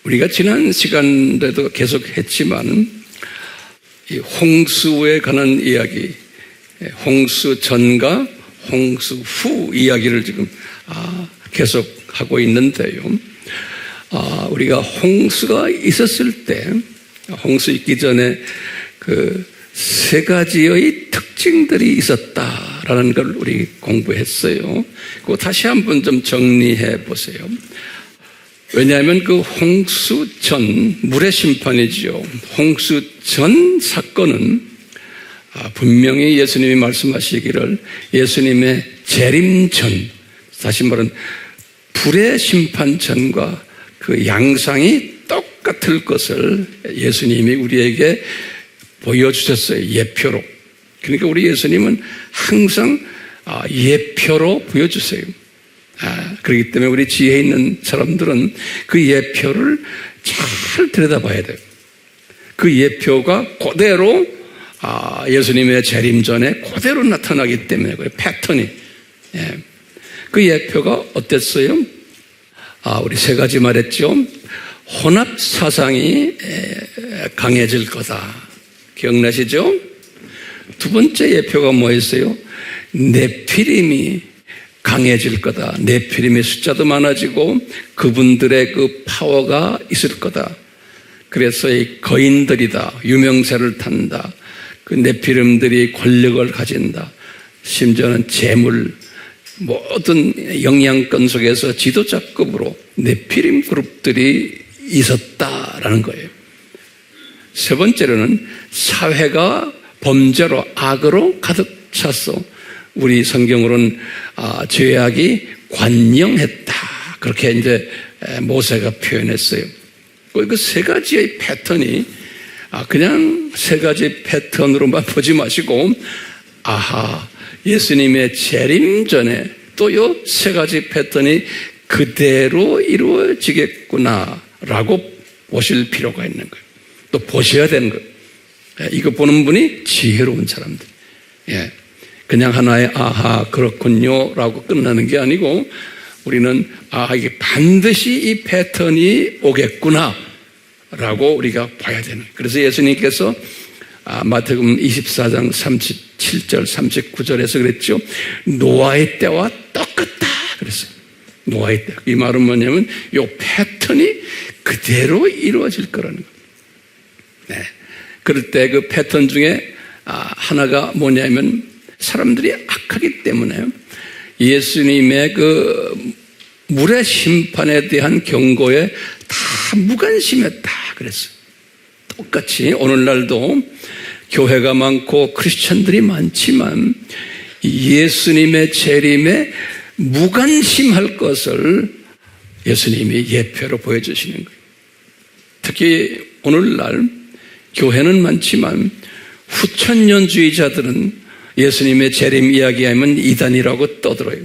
우리가 지난 시간에도 계속 했지만 이 홍수에 관한 이야기, 홍수 전과 홍수 후 이야기를 지금 계속하고 있는데요. 우리가 홍수가 있었을 때, 홍수 있기 전에 그 세 가지의 특징들이 있었다라는 걸 우리 공부했어요. 그거 다시 한번 좀 정리해 보세요. 왜냐하면 그 홍수 전, 물의 심판이지요. 홍수 전 사건은 분명히 예수님이 말씀하시기를 예수님의 재림 전, 다시 말하면 불의 심판 전과 그 양상이 똑같을 것을 예수님이 우리에게 보여주셨어요. 예표로. 그러니까 우리 예수님은 항상 예표로 보여주세요. 그렇기 때문에 우리 지혜 있는 사람들은 그 예표를 잘 들여다봐야 돼요. 그 예표가 그대로 예수님의 재림 전에 그대로 나타나기 때문에 그래요. 패턴이. 그 예표가 어땠어요? 우리 세 가지 말했죠. 혼합 사상이 강해질 거다. 기억나시죠? 두 번째 예표가 뭐였어요? 네피림이 강해질 거다. 네피림의 숫자도 많아지고 그분들의 그 파워가 있을 거다. 그래서 이 거인들이다. 유명세를 탄다. 그 네피림들이 권력을 가진다. 심지어는 재물, 모든 영향권 속에서 지도자급으로 네피림 그룹들이 있었다라는 거예요. 세 번째로는 사회가 범죄로 악으로 가득 찼어. 우리 성경으로는 죄악이 관영했다. 그렇게 이제 모세가 표현했어요. 그 세 가지의 패턴이 그냥 세 가지 패턴으로만 보지 마시고 예수님의 재림 전에 또 요 세 가지 패턴이 그대로 이루어지겠구나라고 보실 필요가 있는 거예요. 또 보셔야 되는 거예요. 이거 보는 분이 지혜로운 사람들. 그냥 하나의 그렇군요 라고 끝나는 게 아니고 우리는 이게 반드시 이 패턴이 오겠구나 라고 우리가 봐야 되는 거예요. 그래서 예수님께서 마태복음 24장 37절 39절에서 그랬죠. 노아의 때와 똑같다 그랬어요. 노아의 때. 이 말은 뭐냐면 이 패턴이 그대로 이루어질 거라는 거예요. 그럴 때 그 패턴 중에 하나가 뭐냐면 사람들이 악하기 때문에 예수님의 그 물의 심판에 대한 경고에 다 무관심했다 그랬어요. 똑같이 오늘날도 교회가 많고 크리스천들이 많지만 예수님의 재림에 무관심할 것을 예수님이 예표로 보여주시는 거예요. 특히 오늘날 교회는 많지만 후천년주의자들은 예수님의 재림 이야기하면 이단이라고 떠들어요.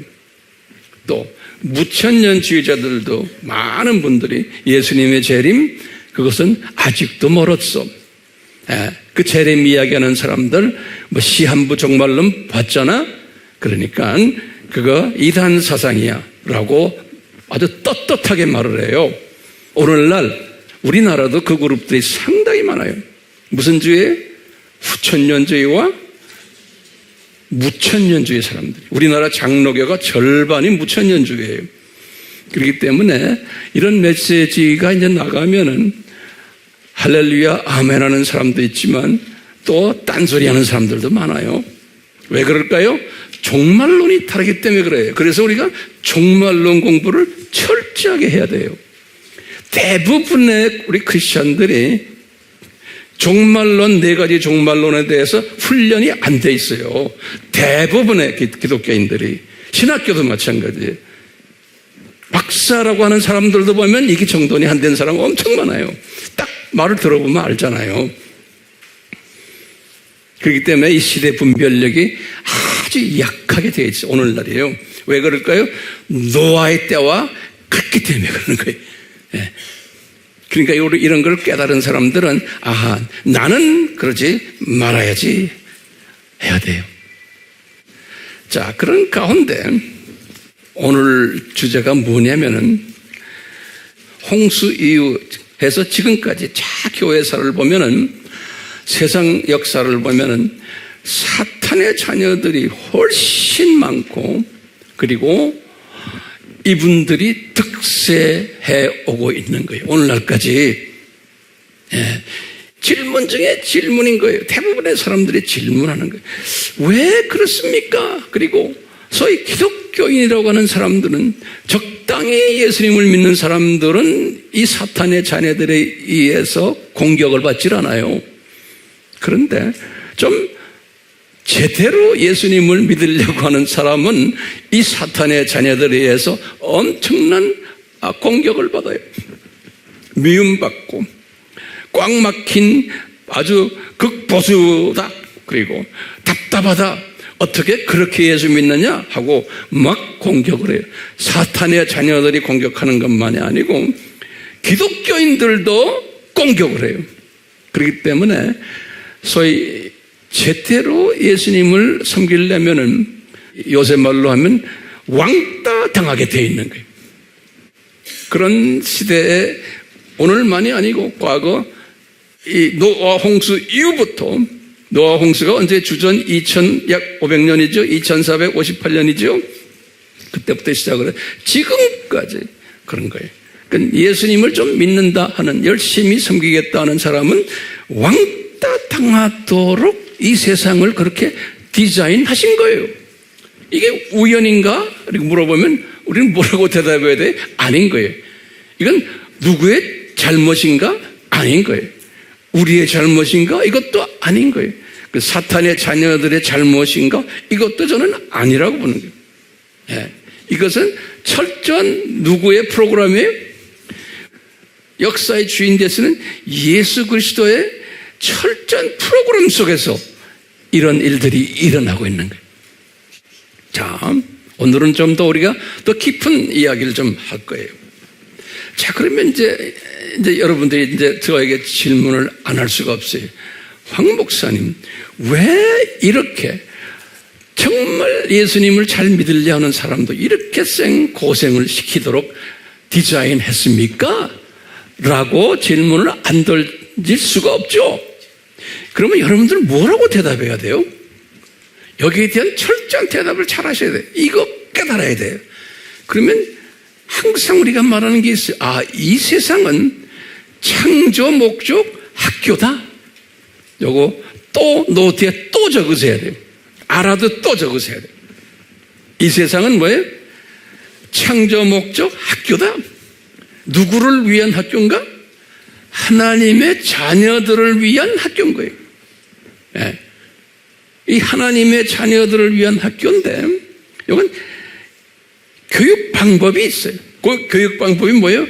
또 무천년주의자들도 많은 분들이 예수님의 재림 그것은 아직도 멀었어. 그 재림 이야기하는 사람들 시한부 종말론 봤잖아. 그러니까 그거 이단 사상이야 라고 아주 떳떳하게 말을 해요. 오늘날 우리나라도 그 그룹들이 상당히 많아요. 무슨 주의예요? 후천년주의와 무천년주의 사람들이. 우리나라 장로교가 절반이 무천년주의예요. 그렇기 때문에 이런 메시지가 이제 나가면은 할렐루야 아멘 하는 사람도 있지만 또 딴소리 하는 사람들도 많아요. 왜 그럴까요? 종말론이 다르기 때문에 그래요. 그래서 우리가 종말론 공부를 철저하게 해야 돼요. 대부분의 우리 크리스천들이 종말론, 네 가지 종말론에 대해서 훈련이 안 돼 있어요. 대부분의 기독교인들이. 신학교도 마찬가지예요. 박사라고 하는 사람들도 보면 이게 정돈이 안 된 사람 엄청 많아요. 딱 말을 들어보면 알잖아요. 그렇기 때문에 이 시대 분별력이 아주 약하게 되어 있어요. 오늘날이에요. 왜 그럴까요? 노아의 때와 같기 때문에 그러는 거예요. 그러니까 이런 걸 깨달은 사람들은 나는 그러지 말아야지 해야 돼요. 자, 그런 가운데 오늘 주제가 뭐냐면은 홍수 이후 해서 지금까지 교회사를 보면은, 세상 역사를 보면은 사탄의 자녀들이 훨씬 많고, 그리고 이분들이 득세해 오고 있는 거예요. 오늘날까지. 질문 중에 질문인 거예요. 대부분의 사람들이 질문하는 거예요. 왜 그렇습니까? 그리고 소위 기독교인이라고 하는 사람들은, 적당히 예수님을 믿는 사람들은 이 사탄의 자녀들에 의해서 공격을 받질 않아요. 그런데 좀 제대로 예수님을 믿으려고 하는 사람은 이 사탄의 자녀들에 의해서 엄청난 공격을 받아요. 미움받고, 꽉 막힌 아주 극보수다, 그리고 답답하다, 어떻게 그렇게 예수 믿느냐 하고 막 공격을 해요. 사탄의 자녀들이 공격하는 것만이 아니고 기독교인들도 공격을 해요. 그렇기 때문에 소위 제대로 예수님을 섬기려면은, 요새 말로 하면 왕따 당하게 돼 있는 거예요. 그런 시대에 오늘만이 아니고 과거 이 노아 홍수 이후부터, 노아 홍수가 언제 주전 약 500년이죠. 2458년이죠. 그때부터 시작을 해요. 지금까지 그런 거예요. 그러니까 예수님을 좀 믿는다 하는, 열심히 섬기겠다 하는 사람은 왕따 당하도록 이 세상을 그렇게 디자인하신 거예요. 이게 우연인가? 이렇게 물어보면 우리는 뭐라고 대답해야 돼? 아닌 거예요. 이건 누구의 잘못인가? 아닌 거예요. 우리의 잘못인가? 이것도 아닌 거예요. 그 사탄의 자녀들의 잘못인가? 이것도 저는 아니라고 보는 거예요. 예. 이것은 철저한 누구의 프로그램이에요? 역사의 주인 되시는 예수 그리스도의 철저한 프로그램 속에서 이런 일들이 일어나고 있는 거예요. 자, 오늘은 좀 더 우리가 더 깊은 이야기를 좀 할 거예요. 자, 그러면 이제 여러분들이 이제 저에게 질문을 안 할 수가 없어요. 황 목사님, 왜 이렇게 정말 예수님을 잘 믿으려 하는 사람도 이렇게 고생을 시키도록 디자인했습니까? 라고 질문을 안 던질 수가 없죠. 그러면 여러분들은 뭐라고 대답해야 돼요? 여기에 대한 철저한 대답을 잘 하셔야 돼요. 이거 깨달아야 돼요. 그러면 항상 우리가 말하는 게 있어요. 이 세상은 창조 목적 학교다. 요거 또 노트에 또 적으셔야 돼요. 알아도 또 적으셔야 돼요. 이 세상은 뭐예요? 창조 목적 학교다. 누구를 위한 학교인가? 하나님의 자녀들을 위한 학교인 거예요. 네. 이 하나님의 자녀들을 위한 학교인데, 이건 교육 방법이 있어요. 그 교육 방법이 뭐예요?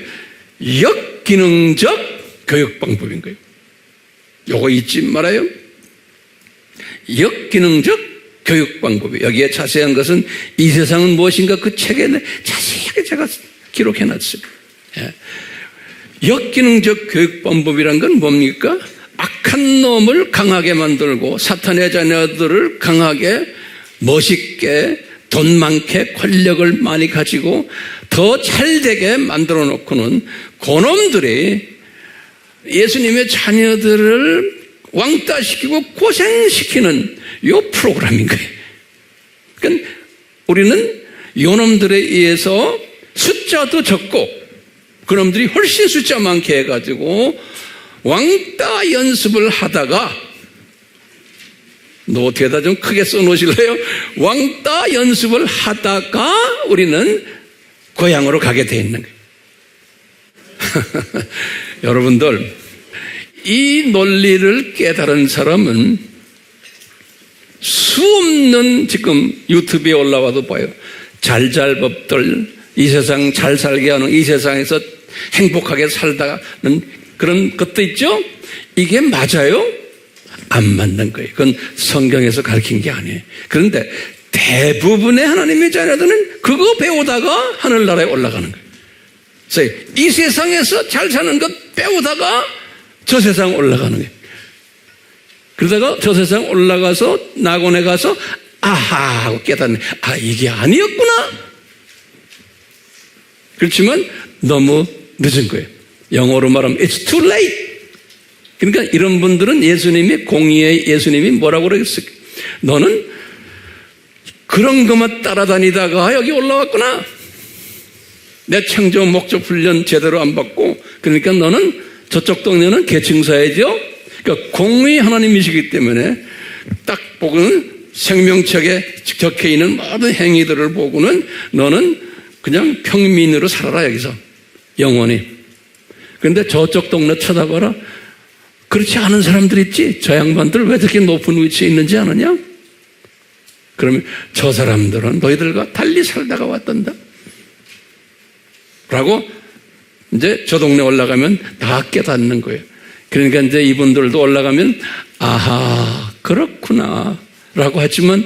역기능적 교육 방법인 거예요. 요거 잊지 말아요. 역기능적 교육 방법이. 여기에 자세한 것은 이 세상은 무엇인가 그 책에 자세하게 제가 기록해놨어요. 예. 역기능적 교육 방법이란 건 뭡니까? 악한 놈을 강하게 만들고 사탄의 자녀들을 강하게, 멋있게, 돈 많게, 권력을 많이 가지고 더 잘되게 만들어 놓고는 그놈들이 예수님의 자녀들을 왕따시키고 고생시키는 요 프로그램인 거예요. 그러니까 우리는 요놈들에 의해서 숫자도 적고 그놈들이 훨씬 숫자 많게 해가지고 왕따 연습을 하다가, 노트에다 좀 크게 써놓으실래요? 왕따 연습을 하다가 우리는 고향으로 가게 돼 있는 거예요. 여러분들, 이 논리를 깨달은 사람은 수없는 지금 유튜브에 올라와도 봐요. 잘잘법들, 이 세상 잘 살게 하는, 이 세상에서 행복하게 살다가는 그런 것도 있죠? 이게 맞아요? 안 맞는 거예요. 그건 성경에서 가르친 게 아니에요. 그런데 대부분의 하나님의 자녀들은 그거 배우다가 하늘나라에 올라가는 거예요. 그래서 이 세상에서 잘 사는 것 배우다가 저 세상 올라가는 거예요. 그러다가 저 세상 올라가서 낙원에 가서 아하 하고 깨닫네. 이게 아니었구나. 그렇지만 너무 늦은 거예요. 영어로 말하면 It's too late. 그러니까 이런 분들은 공의의 예수님이 뭐라고 그러겠어요? 너는 그런 것만 따라다니다가 여기 올라왔구나. 내 창조 목적 훈련 제대로 안 받고, 그러니까 너는 저쪽 동네는 계층사회죠. 그러니까 공의 하나님이시기 때문에 딱 보고는 생명책에 적혀 있는 모든 행위들을 보고는 너는 그냥 평민으로 살아라, 여기서 영원히. 그런데 저쪽 동네 쳐다봐라. 그렇지 않은 사람들 있지. 저 양반들 왜 저렇게 높은 위치에 있는지 아느냐? 그러면 저 사람들은 너희들과 달리 살다가 왔단다 라고 이제 저 동네 올라가면 다 깨닫는 거예요. 그러니까 이제 이분들도 올라가면 아하 그렇구나 라고 하지만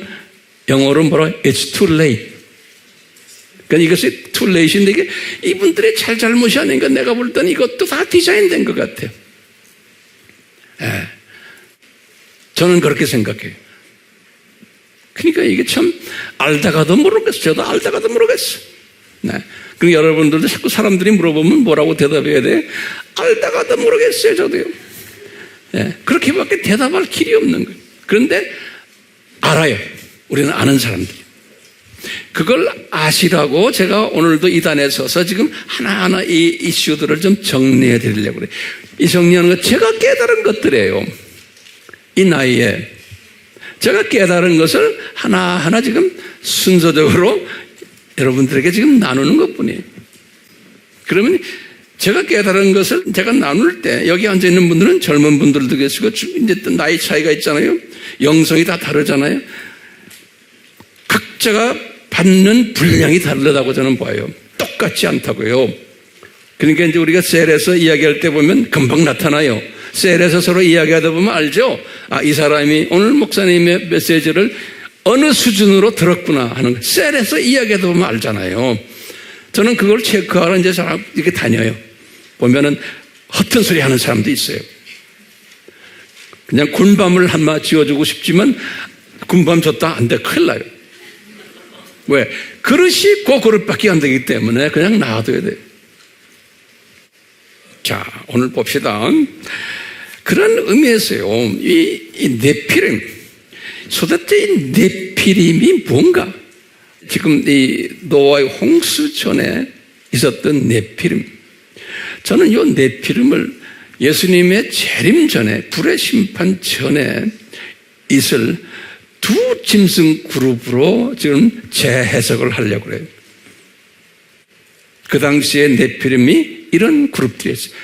영어로 뭐라 It's too late. 그러니까 이것이 too late인데 이게 이분들의 잘못이 아닌가. 내가 볼 때는 이것도 다 디자인된 것 같아요. 예. 저는 그렇게 생각해요. 그러니까 이게 참 알다가도 모르겠어요. 저도 알다가도 모르겠어요. 네. 그리고 여러분들도 자꾸 사람들이 물어보면 뭐라고 대답해야 돼? 알다가도 모르겠어요, 저도요. 예. 그렇게밖에 대답할 길이 없는 거예요. 그런데 알아요. 우리는 아는 사람들. 그걸 아시라고 제가 오늘도 이 단에 서서 지금 하나하나 이 이슈들을 좀 정리해 드리려고 그래요. 이 정리하는 것 제가 깨달은 것들이에요. 이 나이에 제가 깨달은 것을 하나하나 지금 순서적으로 여러분들에게 지금 나누는 것뿐이에요. 그러면 제가 깨달은 것을 제가 나눌 때 여기 앉아있는 분들은 젊은 분들도 계시고 이제 또 나이 차이가 있잖아요. 영성이 다 다르잖아요. 각자가 받는 분량이 다르다고 저는 봐요. 똑같지 않다고요. 그러니까 이제 우리가 셀에서 이야기할 때 보면 금방 나타나요. 셀에서 서로 이야기하다 보면 알죠? 아, 이 사람이 오늘 목사님의 메시지를 어느 수준으로 들었구나 하는 거. 셀에서 이야기하다 보면 알잖아요. 저는 그걸 체크하러 이제 이렇게 다녀요. 보면은 허튼 소리 하는 사람도 있어요. 그냥 군밤을 한마 지어주고 싶지만 군밤 줬다 안 돼. 큰일 나요. 왜? 그릇이 그 그릇밖에 안 되기 때문에 그냥 놔둬야 돼요. 자, 오늘 봅시다. 그런 의미에서요, 이 네피림, 도대체 이 네피림이 뭔가? 지금 이 노아의 홍수 전에 있었던 네피림. 저는 이 네피림을 예수님의 재림 전에, 불의 심판 전에 있을 두 짐승 그룹으로 지금 재해석을 하려고 그래요. 그 당시에 네피림이 이런 그룹들이었어요.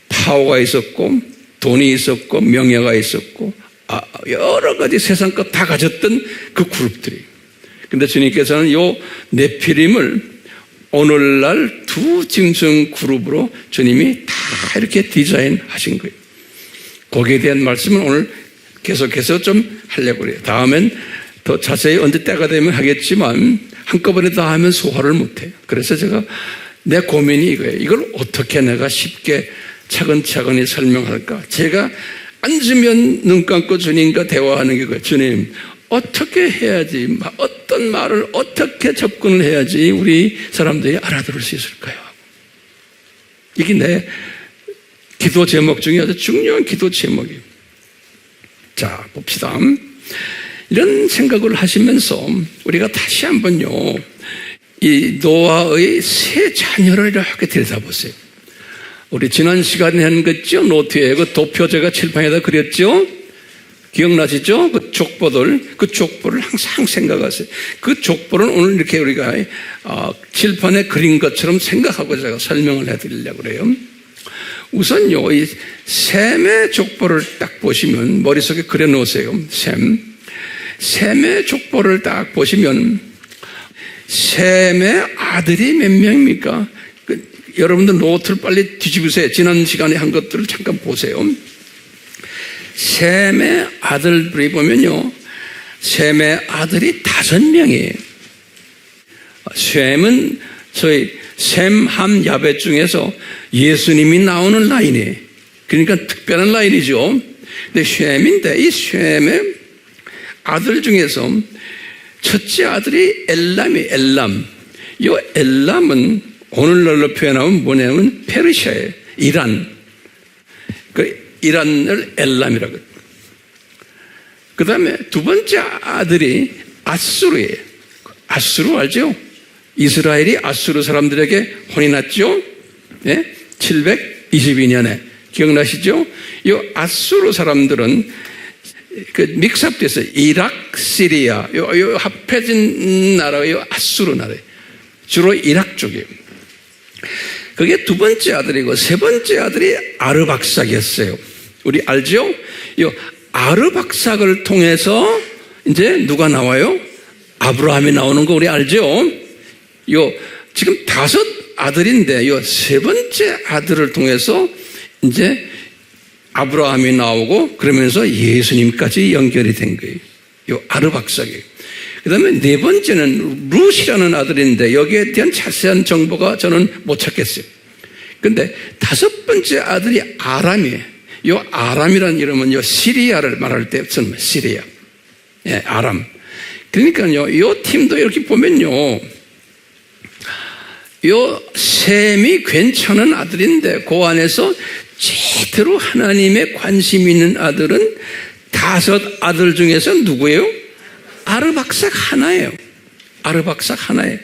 파워가 있었고, 돈이 있었고, 명예가 있었고, 여러 가지 세상 것 다 가졌던 그 그룹들이. 근데 주님께서는 이 네피림을 오늘날 두 짐승 그룹으로 주님이 다 이렇게 디자인하신 거예요. 거기에 대한 말씀은 오늘 계속해서 좀 하려고 그래요. 다음엔 더 자세히 언제 때가 되면 하겠지만 한꺼번에 다 하면 소화를 못해요. 그래서 제가 내 고민이 이거예요. 이걸 어떻게 내가 쉽게 차근차근히 설명할까? 제가 앉으면 눈 감고 주님과 대화하는 게 그거예요. 주님, 어떻게 해야지, 어떤 말을 어떻게 접근을 해야지 우리 사람들이 알아들을 수 있을까요? 이게 내 기도 제목 중에 아주 중요한 기도 제목이에요. 자, 봅시다. 이런 생각을 하시면서 우리가 다시 한번요, 이 노아의 세 자녀를 이렇게 들여다보세요. 우리 지난 시간에 한 거 있죠? 노트에 그 도표 제가 칠판에다 그렸죠? 기억나시죠? 그 족보들, 그 족보를 항상 생각하세요. 그 족보를 오늘 이렇게 우리가 칠판에 그린 것처럼 생각하고 제가 설명을 해드리려고 그래요. 우선요, 이 셈의 족보를 딱 보시면 머릿속에 그려 놓으세요. 셈의 족보를 딱 보시면 셈의 아들이 몇 명입니까? 여러분들 노트를 빨리 뒤집으세요. 지난 시간에 한 것들을 잠깐 보세요. 셈의 아들들이 보면요, 셈의 아들이 5명이에요. 셈은 저희 셈, 함, 야벳 중에서 예수님이 나오는 라인이에요. 그러니까 특별한 라인이죠. 근데 셈인데 이 셈의 아들 중에서 첫째 아들이 엘람이 엘람. 이 엘람은 오늘날로 표현하면 뭐냐면 페르시아예요. 이란. 그 이란을 엘람이라고. 그 다음에 두 번째 아들이 아수르예요. 아수르 알죠? 이스라엘이 아수르 사람들에게 혼이 났죠? 네? 722년에. 기억나시죠? 이 아수르 사람들은 그 믹스업돼서 이락, 시리아, 요 합해진 나라가 요 아수르 나라예요. 주로 이락 쪽이에요. 그게 두 번째 아들이고 세 번째 아들이 아르박삭이었어요. 우리 알죠? 요 아르박삭을 통해서 이제 누가 나와요? 아브라함이 나오는 거 우리 알죠? 요 지금 5 아들인데 요 세 번째 아들을 통해서 이제 아브라함이 나오고 그러면서 예수님까지 연결이 된 거예요. 요 아르박삭이에요. 그 다음에 네 번째는 룻이라는 아들인데 여기에 대한 자세한 정보가 저는 못 찾겠어요. 근데 5번째 아들이 아람이에요. 요 아람이라는 이름은 요 시리아를 말할 때 쓰는 시리아. 예, 아람. 그러니까요, 요 팀도 이렇게 보면요, 요 셈이 괜찮은 아들인데 그 안에서 제대로 하나님의 관심 있는 아들은 5 아들 중에서 누구예요? 아르박삭 하나예요. 아르박삭 하나예요.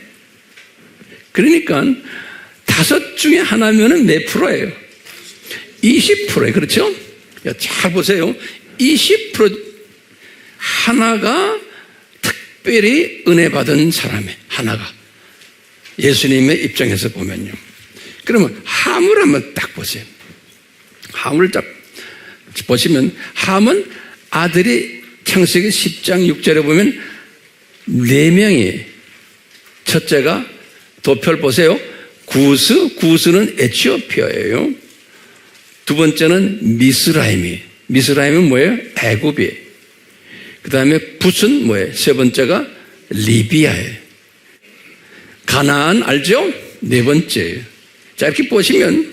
그러니까 5 중에 하나면은 몇 프로예요? 20%예요. 그렇죠? 잘 보세요. 20% 하나가 특별히 은혜 받은 사람이에요. 하나가. 예수님의 입장에서 보면요. 그러면 함을 한번 딱 보세요. 함을 딱 보시면 함은 아들이 창세기 10장 6절에 보면 4명이 첫째가 도표를 보세요. 구스는 에티오피아예요. 두 번째는 미스라임은 뭐예요? 애굽이에요. 그 다음에 붓은 뭐예요? 세 번째가 리비아예요. 가나안 알죠? 4번째예요. 자, 이렇게 보시면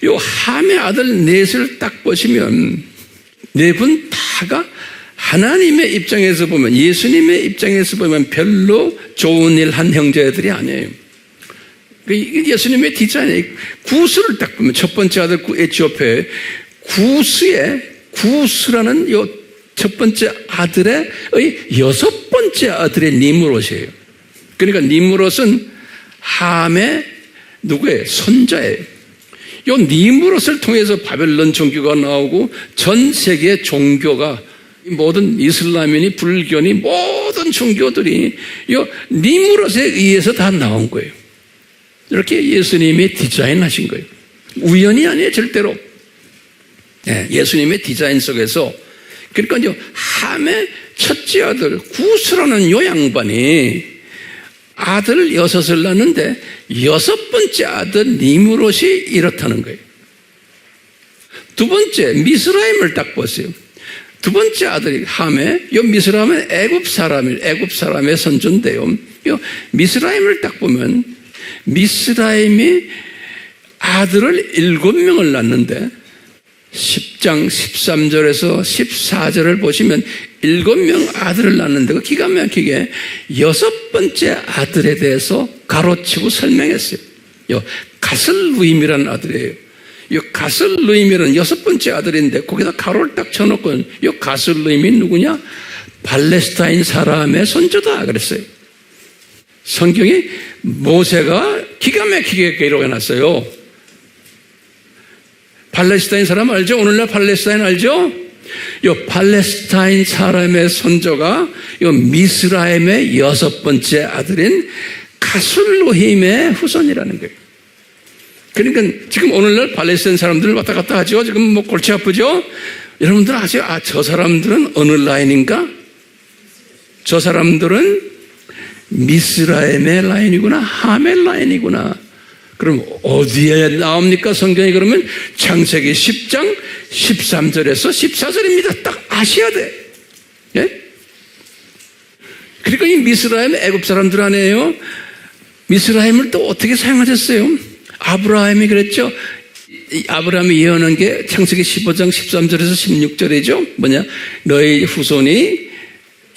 요 함의 아들 넷을 딱 보시면 4분 다가 하나님의 입장에서 보면, 예수님의 입장에서 보면 별로 좋은 일 한 형제들이 아니에요. 예수님의 디자인이에요. 구스를 딱 보면 첫 번째 아들 에티오피아에 구스라는 요 첫 번째 아들의 6번째 아들의 니므롯이에요. 그러니까 니므롯은 함의 누구예요? 손자예요. 요 니므롯을 통해서 바벨론 종교가 나오고 전 세계 종교가 모든 이슬람이니 불교니 모든 종교들이 요 니므롯에 의해서 다 나온 거예요. 이렇게 예수님이 디자인하신 거예요. 우연이 아니에요, 절대로. 예수님의 디자인 속에서. 그러니까 함의 첫째 아들 구스라는 요 양반이 아들 6을 낳는데 6번째 아들 니므롯이 이렇다는 거예요. 두 번째 미스라임을 딱 보세요. 두 번째 아들이 함에, 요 미스라임은 애굽 사람의 선조인데요. 요 미스라임을 딱 보면 미스라임이 아들을 7명을 낳는데 10장 13절에서 14절을 보시면 7명 아들을 낳는데 기가 막히게 6번째 아들에 대해서 가로치고 설명했어요. 요 가슬루임이라는 아들이에요. 요 가슬루임이라는 6번째 아들인데 거기다 가로를 딱 쳐놓고 요 가슬루임이 누구냐? 팔레스타인 사람의 손주다 그랬어요. 성경이 모세가 기가 막히게 기록해놨어요. 팔레스타인 사람 알죠? 오늘날 팔레스타인 알죠? 요 팔레스타인 사람의 선조가 요 미스라임의 6번째 아들인 가슬루임의 후손이라는 거예요. 그러니까 지금 오늘날 팔레스타인 사람들을 왔다 갔다 하죠. 지금 뭐 골치 아프죠? 여러분들 아세요? 저 사람들은 어느 라인인가? 저 사람들은 미스라임의 라인이구나, 함의 라인이구나. 그럼 어디에 나옵니까? 성경이 그러면 창세기 10장 13절에서 14절입니다. 딱 아셔야 돼. 예? 그러니까 이 미스라임 애굽 사람들 아니에요. 미스라임을 또 어떻게 사용하셨어요? 아브라함이 그랬죠. 아브라함이 예언한 게 창세기 15장 13절에서 16절이죠. 뭐냐? 너희 후손이,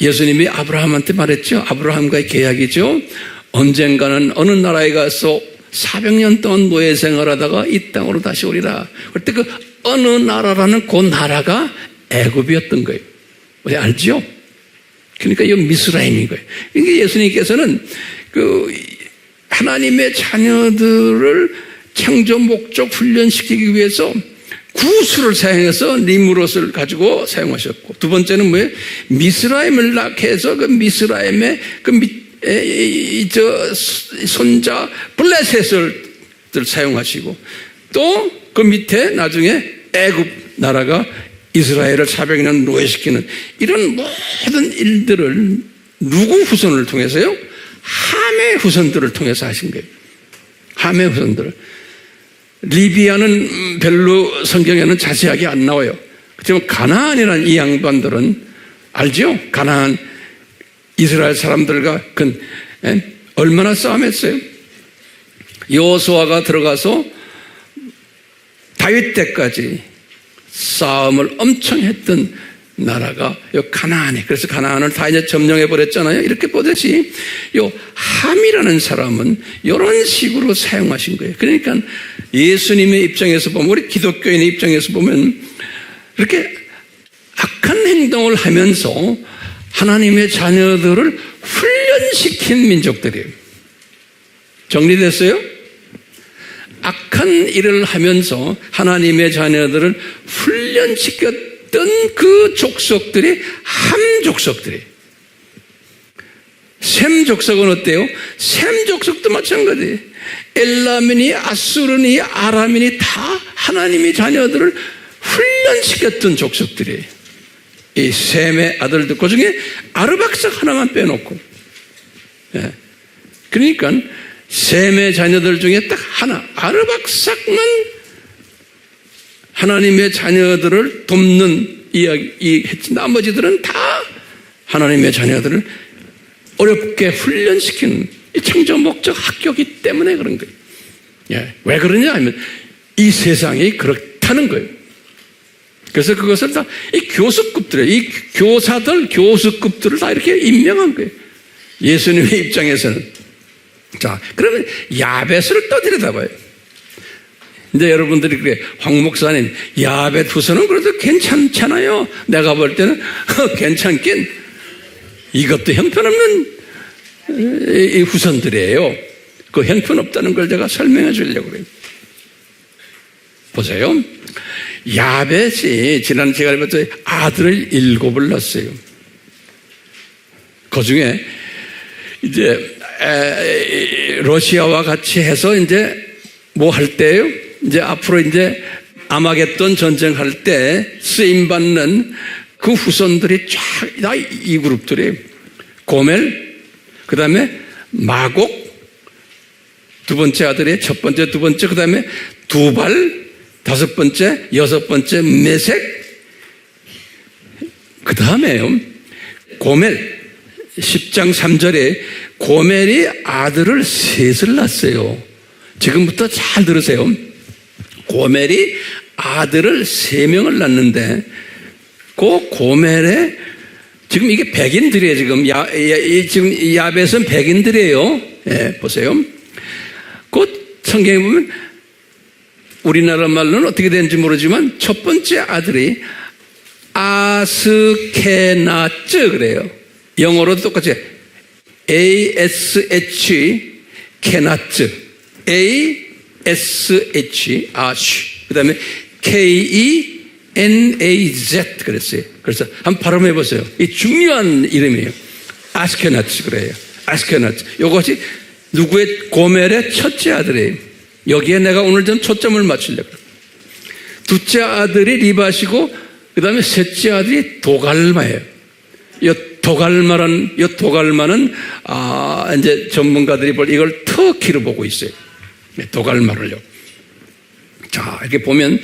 예수님이 아브라함한테 말했죠. 아브라함과의 계약이죠. 언젠가는 어느 나라에 가서 400년 동안 노예 생활하다가 이 땅으로 다시 오리라. 그때 그 어느 나라라는 그 나라가 애굽이었던 거예요. 우리 알죠? 그러니까 이 미스라임인 거예요. 그러니까 예수님께서는 그 하나님의 자녀들을 창조 목적 훈련시키기 위해서 구수를 사용해서 니무롯을 가지고 사용하셨고, 두 번째는 뭐예요? 미스라임을 낳게 해서 그 미스라임의 손자 블레셋을 사용하시고, 또 그 밑에 나중에 애굽 나라가 이스라엘을 400년 노예시키는 이런 모든 일들을 누구 후손을 통해서요? 함의 후손들을 통해서 하신 거예요. 함의 후손들. 리비아는 별로 성경에는 자세하게 안 나와요. 그렇지만 가나안이라는 이 양반들은 알죠? 가나안 이스라엘 사람들과 얼마나 싸움했어요? 여호수아가 들어가서 다윗 때까지 싸움을 엄청 했던 나라가 요 가나안이. 그래서 가나안을 다 이제 점령해 버렸잖아요. 이렇게 보듯이 요 함이라는 사람은 이런 식으로 사용하신 거예요. 그러니까 예수님의 입장에서 보면, 우리 기독교인의 입장에서 보면 이렇게 악한 행동을 하면서 하나님의 자녀들을 훈련시킨 민족들이에요. 정리됐어요? 악한 일을 하면서 하나님의 자녀들을 훈련시켰던 그 족속들이 함 족속들이에요. 셈 족속은 어때요? 셈 족속도 마찬가지예요. 엘라민이, 아수르니, 아람인이 다 하나님의 자녀들을 훈련시켰던 족속들이에요. 이 셈의 아들들, 그 중에 아르박삭 하나만 빼놓고. 예. 그러니까 셈의 자녀들 중에 딱 하나, 아르박삭만 하나님의 자녀들을 돕는 이야기 했지. 나머지들은 다 하나님의 자녀들을 어렵게 훈련시키는 이 창조 목적 학교이기 때문에 그런 거예요. 예. 왜 그러냐 하면 이 세상이 그렇다는 거예요. 그래서 그것을 다 이 교수급들에, 이 교사들, 교수급들을 다 이렇게 임명한 거예요. 예수님의 입장에서는. 자, 그러면 야벳을 또 들여다봐요. 이제 여러분들이 그래, 황 목사님, 야벳 후손은 그래도 괜찮잖아요. 내가 볼 때는 괜찮긴. 이것도 형편없는 이 후손들이에요. 그 형편없다는 걸 제가 설명해 주려고 그래요. 보세요. 야벳이 지난 시간에부터 아들을 7을 낳았어요. 그 중에 이제 러시아와 같이 해서 이제 뭐 할 때요? 이제 앞으로 이제 아마겟돈 전쟁할 때 쓰임받는 그 후손들이 쫙 다 이 그룹들이 고멜, 그 다음에 마곡, 두 번째 아들이 첫 번째, 두 번째, 그 다음에 두발, 다섯 번째, 여섯 번째 메색, 그 다음에요 고멜. 10장 3절에 고멜이 아들을 셋을 낳았어요. 지금부터 잘 들으세요. 고멜이 아들을 3명을 낳는데 그 고멜에 지금 이게 백인들이에요. 지금 야벳은 백인들이에요. 예, 보세요. 그 성경에 보면 우리나라 말로는 어떻게 되는지 모르지만 첫 번째 아들이 아스케나츠 그래요. 영어로도 똑같이 ASH 케나츠, ASH 아쉬, 그 다음에 KENAZ 그랬어요. 그래서 한번 발음해 보세요. 이 중요한 이름이에요. 아스케나츠 그래요. 아스케나츠. 이것이 누구의 고멜의 첫째 아들이에요. 여기에 내가 오늘 좀 초점을 맞추려고. 둘째 아들이 리바시고 그 다음에 셋째 아들이 도갈마예요. 이 도갈마는 이제 전문가들이 이걸 터키로 보고 있어요. 도갈마를요. 자, 이렇게 보면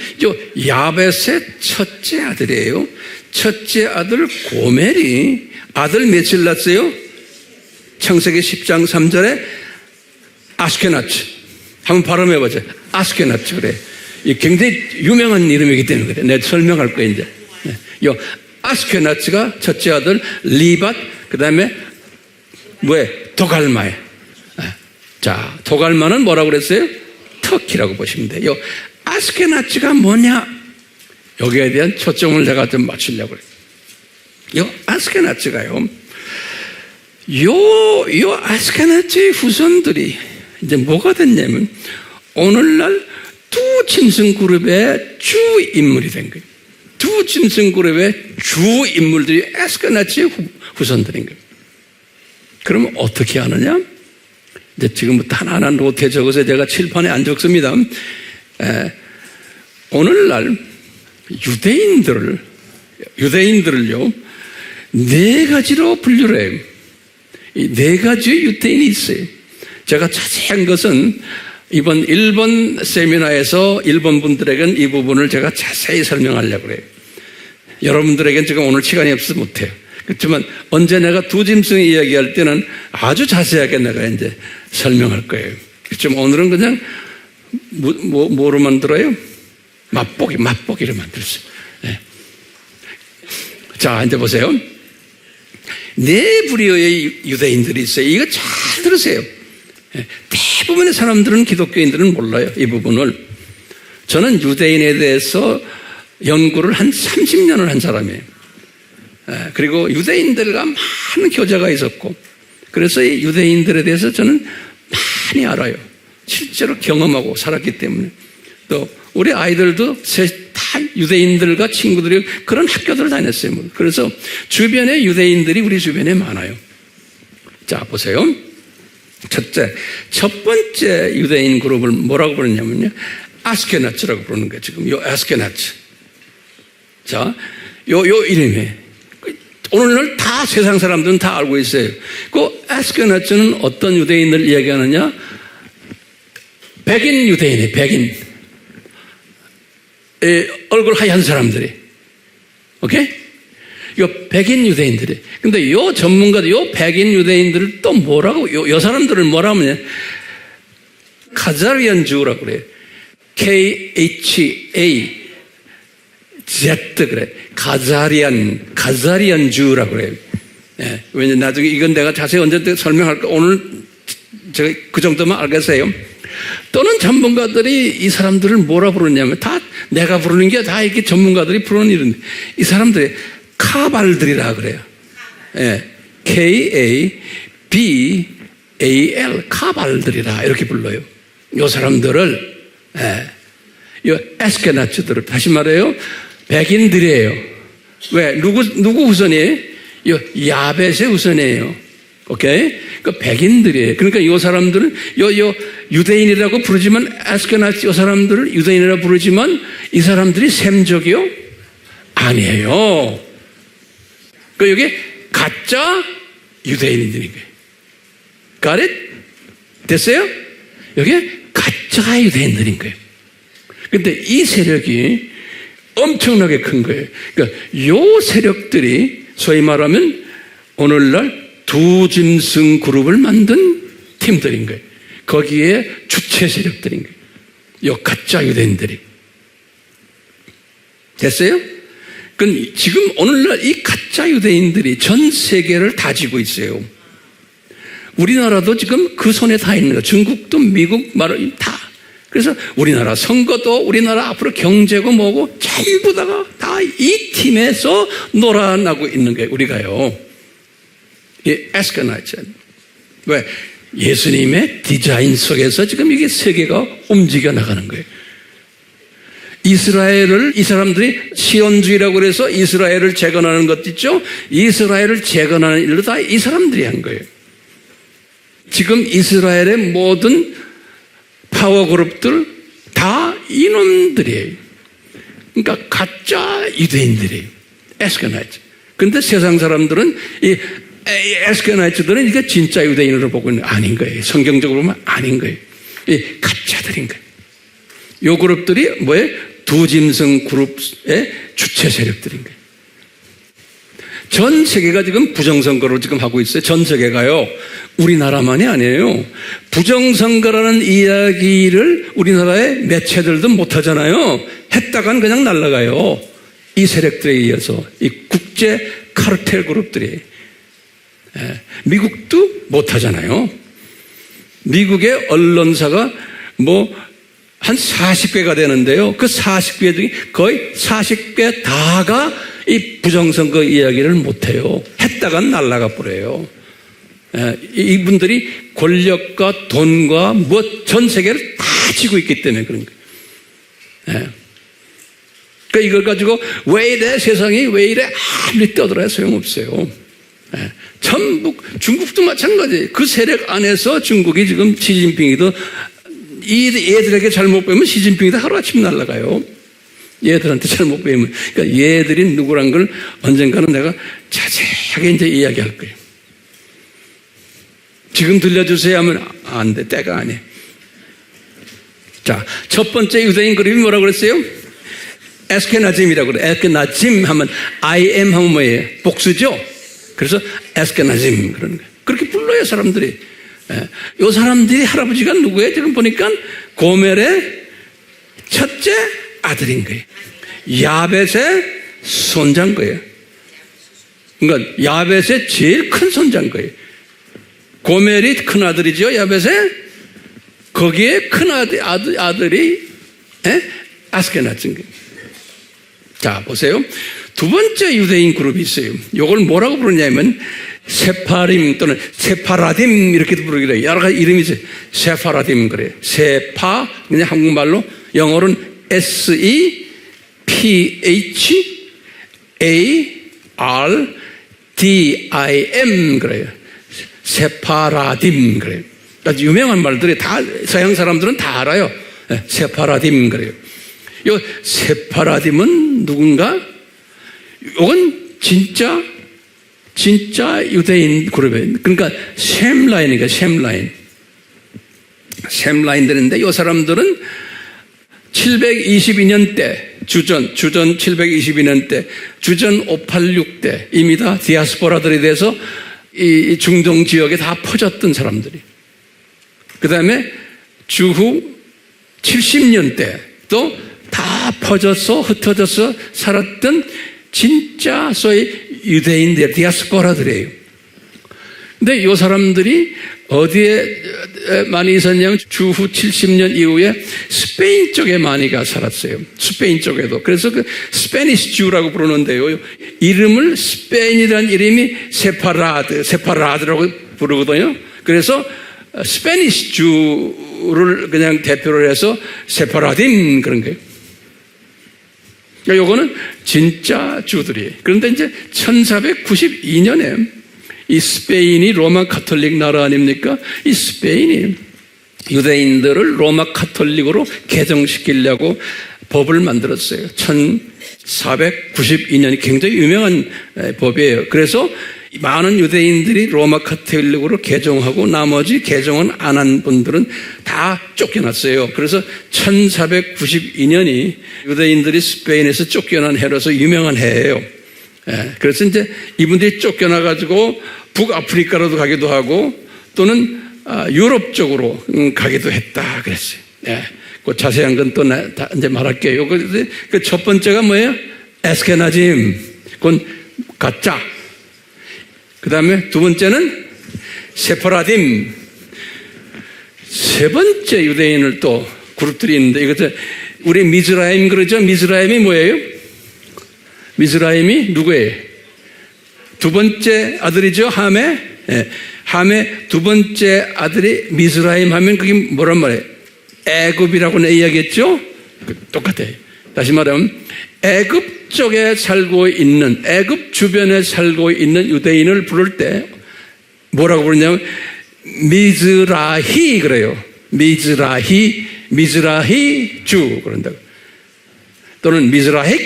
야벳의 첫째 아들이에요. 첫째 아들 고멜이 아들 며칠 낳았어요? 창세기 10장 3절에 아스케나츠. 한번 발음해보자. 아스케나츠 그래. 이 굉장히 유명한 이름이기 때문에 그래. 내가 설명할 거야 이제. 요 아스케나츠가 첫째 아들 리밧, 그 다음에 뭐에 도갈마에. 자, 도갈마는 뭐라고 그랬어요? 터키라고 보시면 돼요. 아스케나츠가 뭐냐? 여기에 대한 초점을 제가 좀 맞추려고 그래요. 요 아스케나츠가요. 요 아스케나츠의 후손들이 이제 뭐가 됐냐면 오늘날 두 짐승 그룹의 주 인물이 된 거예요. 두 짐승 그룹의 주 인물들이 아스케나츠의 후손들인 거예요. 그러면 어떻게 하느냐? 이제 지금부터 하나하나 노트에 적어서 제가 칠판에 안 적습니다. 오늘날 유대인들을요, 네 가지로 분류를 해요. 이 네 가지의 유대인이 있어요. 제가 자세한 것은 이번 일본 세미나에서 일본 분들에게는 이 부분을 제가 자세히 설명하려고 그래요. 여러분들에게는 지금 오늘 시간이 없어서 못해요. 그렇지만 언제 내가 두 짐승 이야기할 때는 아주 자세하게 내가 이제 설명할 거예요. 그렇지만 오늘은 그냥 뭐로 만들어요? 맛보기로 만들었어요. 네. 자, 이제 보세요. 네 부류의 유대인들이 있어요. 이거 잘 들으세요. 네. 대부분의 사람들은, 기독교인들은 몰라요, 이 부분을. 저는 유대인에 대해서 연구를 한 30년을 한 사람이에요. 그리고 유대인들과 많은 교제가 있었고, 그래서 이 유대인들에 대해서 저는 많이 알아요. 실제로 경험하고 살았기 때문에. 또 우리 아이들도 다 유대인들과 친구들이 그런 학교들을 다녔어요. 그래서 주변에 유대인들이 우리 주변에 많아요. 자, 보세요. 첫 번째 유대인 그룹을 뭐라고 부르냐면요, 아스케나츠라고 부르는 거예요. 지금 요 아스케나츠. 자, 요 이름이 오늘날 다 세상 사람들은 다 알고 있어요. 그 아스케나츠는 어떤 유대인을 이야기하느냐? 백인 유대인이에요. 백인. 얼굴 하얀 사람들이. 오케이? 요 백인 유대인들이. 근데 요 전문가들, 요 백인 유대인들을 또 뭐라고, 요 사람들을 뭐라고 하냐? 카자리안 주라고 그래요. KHA Z 그래. 가자리안 주라고 그래요. 예. 왜냐, 나중에 이건 내가 자세히 언제 설명할 거, 오늘 제가 그 정도만 알겠어요. 또는 전문가들이 이 사람들을 뭐라 부르냐면, 다 내가 부르는 게 다 이렇게 전문가들이 부르는 이름인데, 이 사람들이 카발들이라 그래요. 예. KABAL, 카발들이라 이렇게 불러요. 요 사람들을, 요 에스케나츠들을, 다시 말해요, 백인들이에요. 왜? 누구 후손이에요? 요 야벳의 후손이에요. 오케이? 그 백인들이에요. 그러니까 요 사람들은 요 유대인이라고 부르지만, 아스케나츠 요 사람들을 유대인이라고 부르지만 이 사람들이 셈족이요? 아니에요. 그 여기 가짜 유대인들인 거예요. Got it? 됐어요? 여기 가짜 유대인들인 거예요. 근데 이 세력이 엄청나게 큰 거예요. 그러니까 요 세력들이 소위 말하면 오늘날 두 짐승 그룹을 만든 팀들인 거예요. 거기에 주체 세력들인 거예요. 요 가짜 유대인들이. 됐어요? 그럼 지금 오늘날 이 가짜 유대인들이 전 세계를 다지고 있어요. 우리나라도 지금 그 손에 다 있는 거예요. 중국도, 미국, 다. 그래서 우리나라 선거도, 우리나라 앞으로 경제고 뭐고 전부 다가 다 이 팀에서 놀아나고 있는 거예요. 우리가요. 이 에스케나츠. 왜? 예수님의 디자인 속에서 지금 이게 세계가 움직여 나가는 거예요. 이스라엘을, 이 사람들이 시온주의라고 그래서 이스라엘을 재건하는 것도 있죠. 이스라엘을 재건하는 일도 다 이 사람들이 한 거예요. 지금 이스라엘의 모든 파워그룹들 다 이놈들이에요. 그러니까 가짜 유대인들이에요. 에스케나이츠. 근데 세상 사람들은 이 에스케나이츠들은 이게 진짜 유대인으로 보고 있는 아닌 거예요. 성경적으로 보면 아닌 거예요. 이 가짜들인 거예요. 요 그룹들이 뭐예요? 두 짐승 그룹의 주체 세력들인 거예요. 전 세계가 지금 부정선거를 지금 하고 있어요. 전 세계가요. 우리나라만이 아니에요. 부정선거라는 이야기를 우리나라의 매체들도 못하잖아요. 했다간 그냥 날아가요. 이 세력들에 의해서. 이 국제 카르텔 그룹들이. 미국도 못하잖아요. 미국의 언론사가 한 40개가 되는데요. 그 40개 중에 거의 40개 다가 이 부정선거 이야기를 못해요. 했다간 날아가 버려요. 이분들이 권력과 돈과 전 세계를 다 쥐고 있기 때문에 그런 거예요. 그러니까 이걸 가지고 왜 이래 세상이 왜 이래 아무리 떠들어야 소용없어요. 전부 중국도 마찬가지예요. 그 세력 안에서 중국이 지금 시진핑이도 얘들에게 잘못 보이면 시진핑이도 하루아침 날아가요. 얘들한테 잘못 보이면. 그러니까 얘들이 누구란 걸 언젠가는 내가 자세하게 이제 이야기할 거예요. 지금 들려주세요 하면 안 돼. 때가 아니에요. 자, 첫 번째 유대인 그룹이 뭐라고 그랬어요? 에스케나짐이라고 그래요. 에스케나짐 하면 I am 하면 뭐예요? 복수죠? 그래서 에스케나짐 그러는 거예요. 그렇게 불러요, 사람들이. 요 사람들이 할아버지가 누구예요? 지금 보니까 고멜의 첫째 아들인 거예요. 야벳의 손자인 거예요. 그러니까 야벳의 제일 큰 손자인 거예요. 고멜이 큰 아들이죠, 야벳의. 거기에 큰 아들이 아스케나즈인 거예요. 자, 보세요. 두 번째 유대인 그룹이 있어요. 이걸 뭐라고 부르냐면 세파림 또는 세파라딤 이렇게도 부르기도 해요. 여러 가지 이름이 있어요. 세파라딤 그래요. 세파, 그냥 한국말로 영어로는 SEPHARDIM 그래요. 세파라딤 그래요. 아주 유명한 말들이 다 서양 사람들은 다 알아요. 세파라딤 그래요. 이 세파라딤은 누군가? 이건 진짜 유대인 그룹이에요. 그러니까 셈라인이니까 셈라인. 셈라인 되는데 이 사람들은 722년 때 주전 722년 때 주전 586 때 이미 다 디아스포라들이 돼서 이 중동 지역에 다 퍼졌던 사람들이. 그 다음에 주후 70년 때 또 다 퍼져서 흩어져서 살았던 진짜 소위 유대인들, 디아스포라들이에요. 근데 이 사람들이 어디에 많이 있었냐면 주후 70년 이후에 스페인 쪽에 많이가 살았어요. 스페인 쪽에도. 그래서 그 스페니시 주라고 부르는데요. 이름을 스페인이라는 이름이 세파라드라고 부르거든요. 그래서 스페니시 주를 그냥 대표를 해서 세파라딤 그런 거예요. 그러니까 요거는 진짜 주들이에요. 그런데 이제 1492년에 이 스페인이 로마 카톨릭 나라 아닙니까? 이 스페인이 유대인들을 로마 카톨릭으로 개정시키려고 법을 만들었어요. 1492년이 굉장히 유명한 법이에요. 그래서 많은 유대인들이 로마 카톨릭으로 개종하고 나머지 개종은 안 한 분들은 다 쫓겨났어요. 그래서 1492년이 유대인들이 스페인에서 쫓겨난 해로서 유명한 해예요. 그래서 이제 이분들이 쫓겨나가지고 북아프리카로도 가기도 하고 또는 유럽 쪽으로 가기도 했다 그랬어요. 그 자세한 건 또 이제 말할게요. 그 첫 번째가 뭐예요? 에스케나짐. 그건 가짜. 그 다음에 두 번째는 세파라딤. 세 번째 유대인을 또 그룹들이 있는데 이것도 우리 미즈라임 그러죠? 미즈라임이 뭐예요? 미즈라임이 누구예요? 두 번째 아들이죠? 함의. 함의 두 번째 아들이 미즈라임 하면 그게 뭐란 말이에요? 애굽이라고는 이야기했죠? 똑같아요. 다시 말하면 애굽 쪽에 살고 있는, 애굽 주변에 살고 있는 유대인을 부를 때 뭐라고 부르냐면 미즈라히 그래요. 미즈라히 주 그런다고. 또는 미즈라헥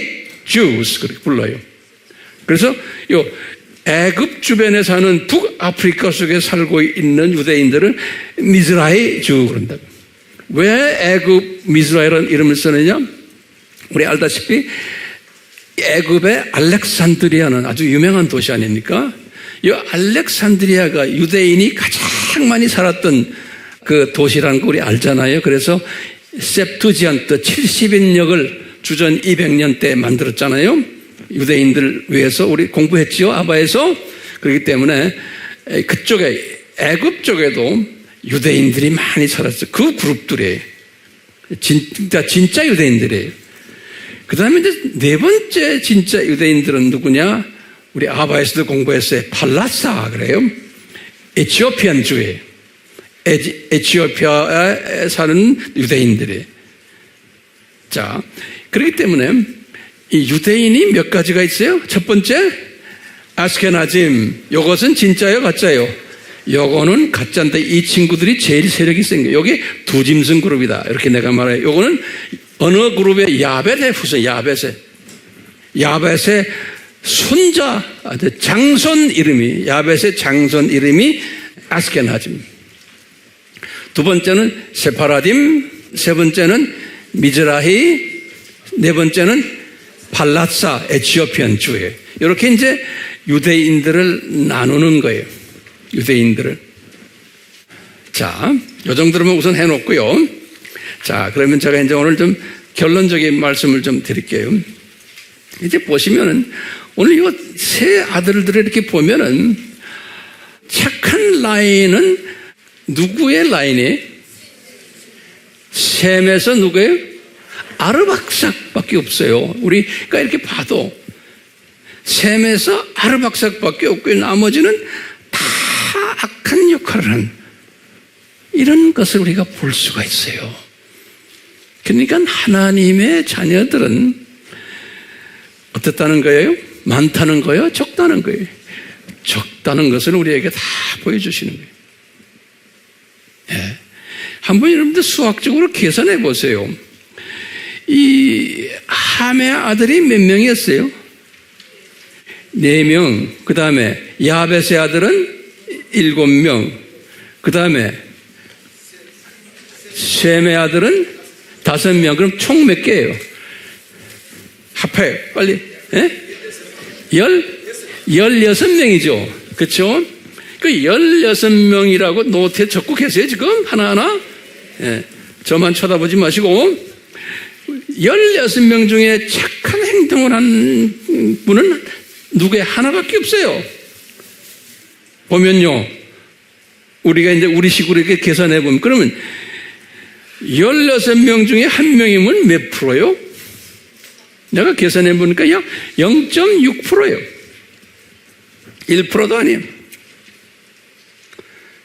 주스 그렇게 불러요. 그래서 요 애굽 주변에 사는 북아프리카 속에 살고 있는 유대인들을 미즈라히 주 그런다고. 왜 애굽 미즈라히라는 이름을 쓰느냐? 우리 알다시피 애굽의 알렉산드리아는 아주 유명한 도시 아닙니까? 이 알렉산드리아가 유대인이 가장 많이 살았던 그 도시라는 거 우리 알잖아요. 그래서 셉투지안트 70인역을 주전 200년 때 만들었잖아요. 유대인들 위해서 우리 공부했지요. 아바에서. 그렇기 때문에 그쪽에 애굽 쪽에도 유대인들이 많이 살았어요. 그 그룹들이에요. 진짜 유대인들이에요. 그 다음에 이제 네 번째 진짜 유대인들은 누구냐? 우리 아바에서도 공부했어요. 팔라사 그래요. 에티오피안주예요. 에티오피아에 사는 유대인들이에요. 자, 그렇기 때문에 이 유대인이 몇 가지가 있어요? 첫 번째, 아스케나짐. 요것은 진짜요, 가짜요? 요거는 가짜인데 이 친구들이 제일 세력이 센 거예요. 여기 두 짐승 그룹이다. 이렇게 내가 말해요. 요거는 어느 그룹의 야벳의 후손, 야벳의 손자, 장손 이름이, 야벳의 장손 이름이 아스케나짐. 두 번째는 세파라딤, 세 번째는 미즈라히, 네 번째는 팔라사, 에티오피안 주예요. 이렇게 이제 유대인들을 나누는 거예요. 유대인들을. 자, 요 정도로만 우선 해놓고요. 자, 그러면 제가 이제 오늘 좀 결론적인 말씀을 좀 드릴게요. 이제 보시면은 오늘 이 세 아들들을 이렇게 보면은 착한 라인은 누구의 라인이에요? 셈에서 누구예요? 아르박삭밖에 없어요. 우리가 이렇게 봐도 셈에서 아르박삭밖에 없고 나머지는 다 악한 역할을 한 이런 것을 우리가 볼 수가 있어요. 그러니까 하나님의 자녀들은 어떻다는 거예요? 많다는 거예요? 적다는 거예요? 적다는 것을 우리에게 다 보여주시는 거예요. 네. 한번 여러분들 수학적으로 계산해 보세요. 이 함의 아들이 몇 명이었어요? 4명. 그 다음에 야벳의 아들은 7명. 그 다음에 셈의 아들은 5명. 그럼 총 몇 개예요? 합해요. 빨리. 예? 16명이죠. 그렇죠? 그 16명이라고 노트에 적고 계세요, 지금? 하나하나? 예. 저만 쳐다보지 마시고 16명 중에 착한 행동을 한 분은 누구의 하나밖에 없어요. 보면요. 우리가 이제 우리 식으로 이렇게 계산해 보면 그러면 16명 중에 한 명이면 몇 프로요? 내가 계산해 보니까 0.6%예요. 1%도 아니에요.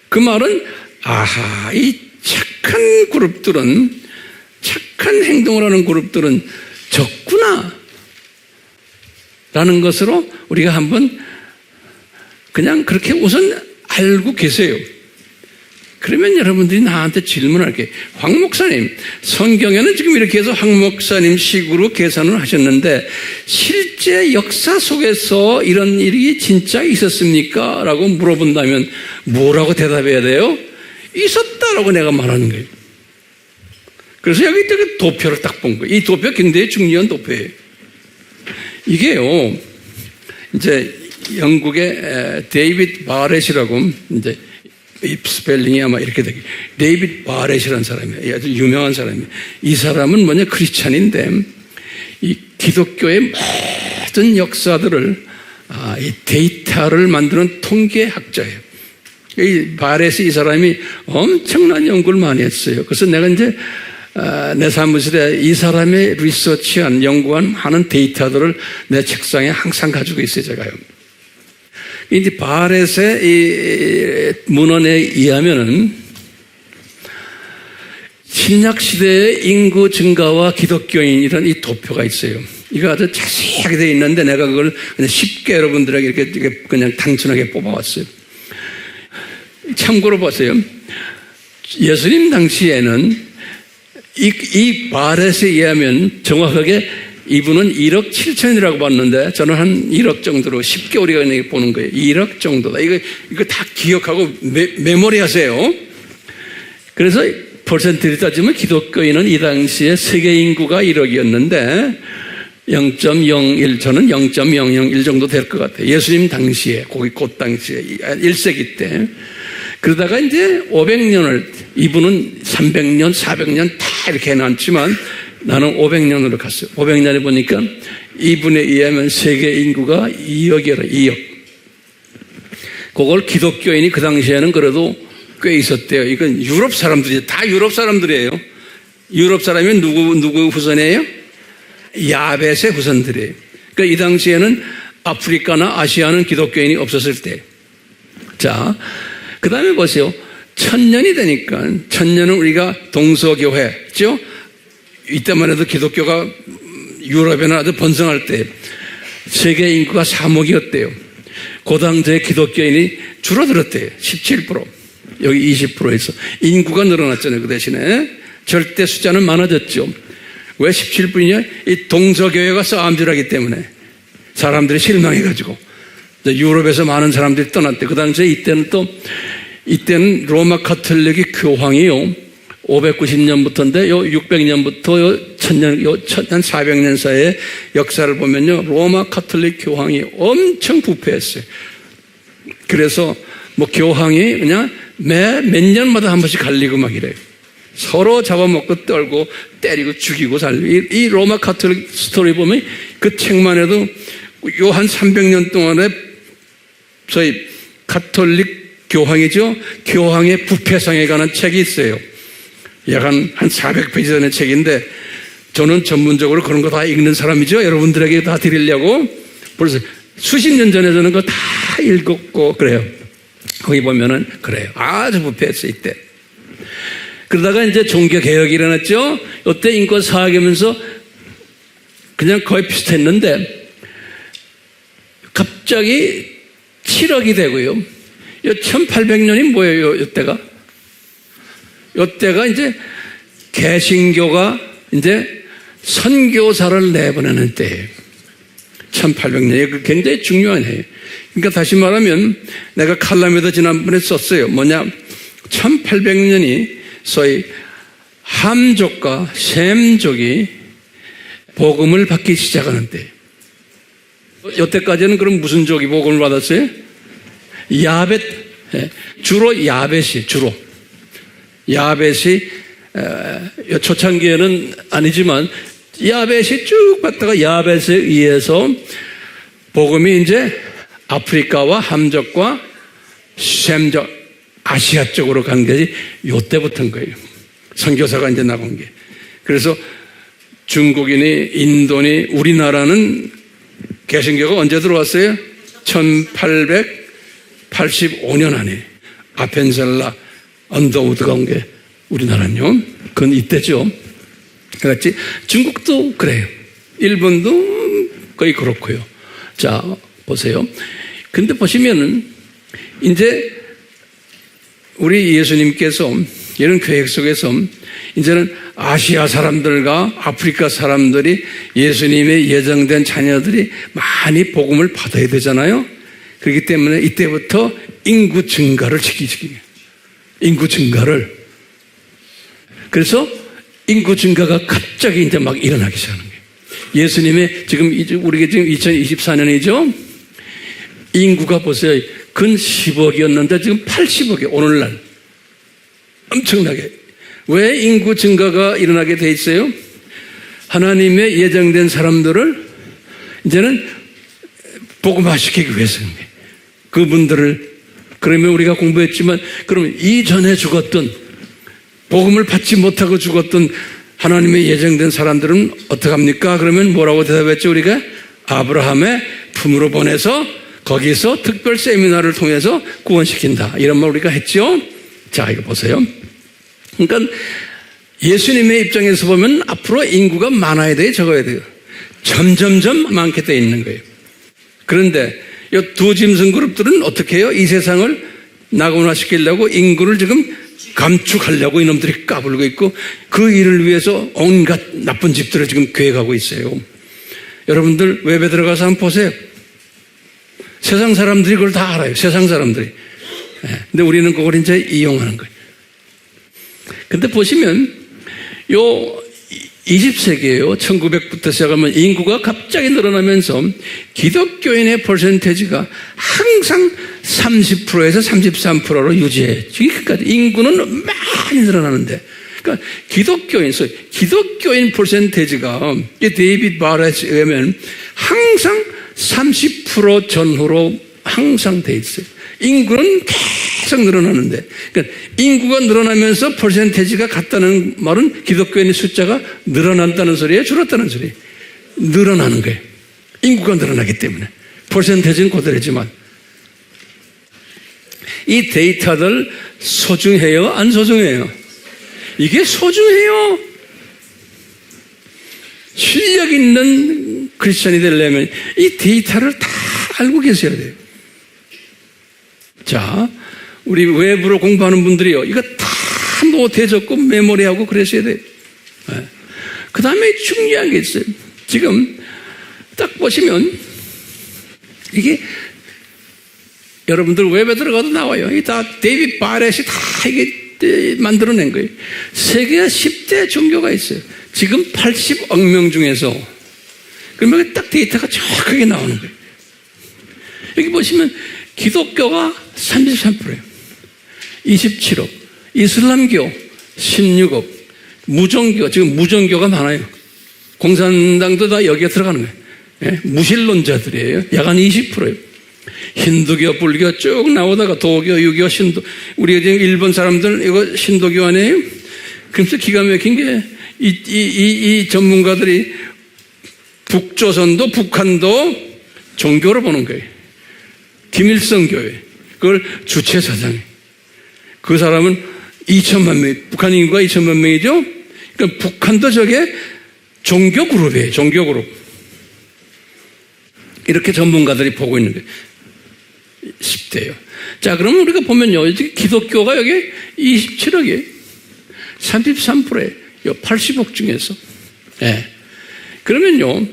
그 말은 아하, 이 착한 그룹들은 착한 행동을 하는 그룹들은 적구나 라는 것으로 우리가 한번 그냥 그렇게 우선 알고 계세요. 그러면 여러분들이 나한테 질문할게요. 황 목사님, 성경에는 지금 이렇게 해서 황 목사님 식으로 계산을 하셨는데 실제 역사 속에서 이런 일이 진짜 있었습니까? 라고 물어본다면 뭐라고 대답해야 돼요? 있었다라고 내가 말하는 거예요. 그래서 여기 그 도표를 딱 본 거예요. 이 도표 굉장히 중요한 도표예요. 이게요, 이제 영국의 데이빗 바렛이라고 이제 이 스펠링이 아마 이렇게 되게 데이빗 바렛이라는 사람이에요. 아주 유명한 사람이에요. 이 사람은 뭐냐 크리스찬인데 이 기독교의 모든 역사들을 이 데이터를 만드는 통계학자예요. 이 바렛이 이 사람이 엄청난 연구를 많이 했어요. 그래서 내가 이제 내 사무실에 이 사람의 리서치한 연구한 하는 데이터들을 내 책상에 항상 가지고 있어요, 제가요. 이제 바렛의 이 문헌에 의하면은 신약 시대의 인구 증가와 기독교인 이런 이 도표가 있어요. 이거 아주 자세하게 되어 있는데 내가 그걸 그냥 쉽게 여러분들에게 이렇게 그냥 단순하게 뽑아왔어요. 참고로 보세요. 예수님 당시에는 이 바렛에 의하면 정확하게 이분은 1억 7천이라고 봤는데 저는 한 1억 정도로 쉽게 우리가 보는 거예요. 1억 정도다. 이거 다 기억하고 메모리 하세요. 그래서 퍼센트를 따지면 기독교인은 이 당시에 세계 인구가 1억이었는데 0.01, 저는 0.001 정도 될 것 같아요. 예수님 당시에, 곧 당시에, 1세기 때. 그러다가 이제 500년을, 이분은 300년, 400년 다 이렇게 해놨지만 나는 500년으로 갔어요. 500년에 보니까 이분에 의하면 세계 인구가 2억이라, 2억. 그걸 기독교인이 그 당시에는 그래도 꽤 있었대요. 이건 유럽 사람들이, 다 유럽 사람들이에요. 유럽 사람이 누구 후손이에요? 야벳의 후손들이에요. 그러니까 이 당시에는 아프리카나 아시아는 기독교인이 없었을 때. 자, 그 다음에 보세요. 1000년이 되니까, 1000년은 우리가 동서교회죠? 이때만 해도 기독교가 유럽에는 아주 번성할 때 세계 인구가 3억이었대요. 그 당시에 기독교인이 줄어들었대요. 17%. 여기 20%에서. 인구가 늘어났잖아요. 그 대신에. 절대 숫자는 많아졌죠. 왜 17%이냐? 이 동서교회가 싸움질하기 때문에 사람들이 실망해가지고 유럽에서 많은 사람들이 떠났대. 그 당시에 이때는 로마 카톨릭이 교황이요. 590년부터인데 요 600년부터 요 1400년 사이의 역사를 보면요. 로마 카톨릭 교황이 엄청 부패했어요. 그래서 뭐 교황이 그냥 몇 년마다 한 번씩 갈리고 막 이래요. 서로 잡아먹고 떨고 때리고 죽이고 살리고. 이 로마 카톨릭 스토리 보면 그 책만 해도 요 한 300년 동안에 저희 카톨릭 교황이죠. 교황의 부패상에 관한 책이 있어요. 약간 한 400페이지 되는 책인데 저는 전문적으로 그런 거 다 읽는 사람이죠. 여러분들에게 다 드리려고 벌써 수십 년 전에 저는 그거 다 읽었고 그래요. 거기 보면은 그래요. 아주 부패했어요, 이때. 그러다가 이제 종교개혁이 일어났죠. 이때 인권 사학이면서 그냥 거의 비슷했는데 갑자기 7억이 되고요. 요 1800년이 뭐예요, 이때가? 이때가 이제 개신교가 이제 선교사를 내보내는 때예요. 1800년이 굉장히 중요한 해예요. 그러니까 다시 말하면 내가 칼럼에도 지난번에 썼어요. 뭐냐? 1800년이 소위 함족과 셈족이 복음을 받기 시작하는 때. 이때까지는 그럼 무슨 족이 복음을 받았어요? 야벳, 주로 야벳이, 주로. 야벳이, 초창기에는 아니지만 야벳이 쭉 받다가 야벳에 의해서 복음이 이제 아프리카와 함족과 셈족, 아시아 쪽으로 간 것이 요때부터인 거예요. 선교사가 이제 나간 게. 그래서 중국인이, 인도니, 우리나라는 개신교가 언제 들어왔어요? 1885년 안에 아펜셀라, 언더우드가 온 게 우리나라는요. 그건 이때죠. 그렇지? 중국도 그래요. 일본도 거의 그렇고요. 자, 보세요. 근데 보시면은 이제 우리 예수님께서 이런 계획 속에서 이제는 아시아 사람들과 아프리카 사람들이 예수님의 예정된 자녀들이 많이 복음을 받아야 되잖아요. 그렇기 때문에 이때부터 인구 증가를 시키기. 인구 증가를. 그래서 인구 증가가 갑자기 이제 막 일어나기 시작하는 거예요. 예수님의 지금 우리가 지금 2024년이죠. 인구가 보세요. 근 10억이었는데 지금 80억이에요. 오늘날. 엄청나게. 왜 인구 증가가 일어나게 돼 있어요? 하나님의 예정된 사람들을 이제는 복음화시키기 위해서인 거예요. 그분들을. 그러면 우리가 공부했지만 그러면 이전에 죽었던 복음을 받지 못하고 죽었던 하나님의 예정된 사람들은 어떡합니까? 그러면 뭐라고 대답했죠? 우리가 아브라함의 품으로 보내서 거기서 특별 세미나를 통해서 구원시킨다. 이런 말 우리가 했죠? 자, 이거 보세요. 그러니까 예수님의 입장에서 보면 앞으로 인구가 많아야 돼요, 적어야 돼요. 점점점 많게 돼 있는 거예요. 그런데 이 두 짐승 그룹들은 어떻게 해요? 이 세상을 낙원화시키려고 인구를 지금 감축하려고 이놈들이 까불고 있고 그 일을 위해서 온갖 나쁜 집들을 지금 계획하고 있어요. 여러분들 웹에 들어가서 한번 보세요. 세상 사람들이 그걸 다 알아요. 세상 사람들이. 근데 우리는 그걸 이제 이용하는 거예요. 근데 보시면 요 20세기에요. 1900부터 시작하면 인구가 갑자기 늘어나면서 기독교인의 퍼센테이지가 항상 30%에서 33%로 유지해요. 지금까지 인구는 많이 늘어나는데. 그러니까 기독교인 퍼센테이지가 데이비드 바렛에 의하면 항상 30% 전후로 항상 돼 있어요. 인구는 계속 늘어나는데, 그러니까 인구가 늘어나면서 퍼센테이지가 같다는 말은 기독교인의 숫자가 늘어난다는 소리예요, 줄었다는 소리예요? 늘어나는 거예요. 인구가 늘어나기 때문에. 퍼센테이지는 그대로지만. 이 데이터들 소중해요? 안 소중해요? 이게 소중해요. 실력 있는 크리스천이 되려면 이 데이터를 다 알고 계셔야 돼요. 자, 우리 외부로 공부하는 분들이요, 이거 다 노트에 적고 메모리하고 그러셔야 돼요. 그 다음에 중요한 게 있어요. 지금 딱 보시면 이게 여러분들 웹에 들어가도 나와요. 이게 다 데이빗 바렛이 다 이게 만들어낸 거예요. 세계 10대 종교가 있어요. 지금 80억 명 중에서. 그러면 딱 데이터가 정확하게 나오는 거예요. 여기 보시면 기독교가 33%예요. 27억. 이슬람교 16억. 무종교, 지금 무종교가 많아요. 공산당도 다 여기에 들어가는 거예요. 예? 무신론자들이에요. 약간 20%예요. 힌두교, 불교 쭉 나오다가 도교, 유교, 신도. 우리가 지금 일본 사람들 이거 신도교 아니에요? 그래서 기가 막힌 게 이 전문가들이 북조선도 북한도 종교로 보는 거예요. 김일성 교회. 그걸 주체 사장이에요. 그 사람은 2천만 명, 북한 인구가 2천만 명이죠? 그러니까 북한도 저게 종교 그룹이에요. 종교 그룹. 이렇게 전문가들이 보고 있는 거예요. 10대요. 자, 그러면 우리가 보면요. 기독교가 여기 27억이에요. 33%예요. 80억 중에서. 예. 그러면요.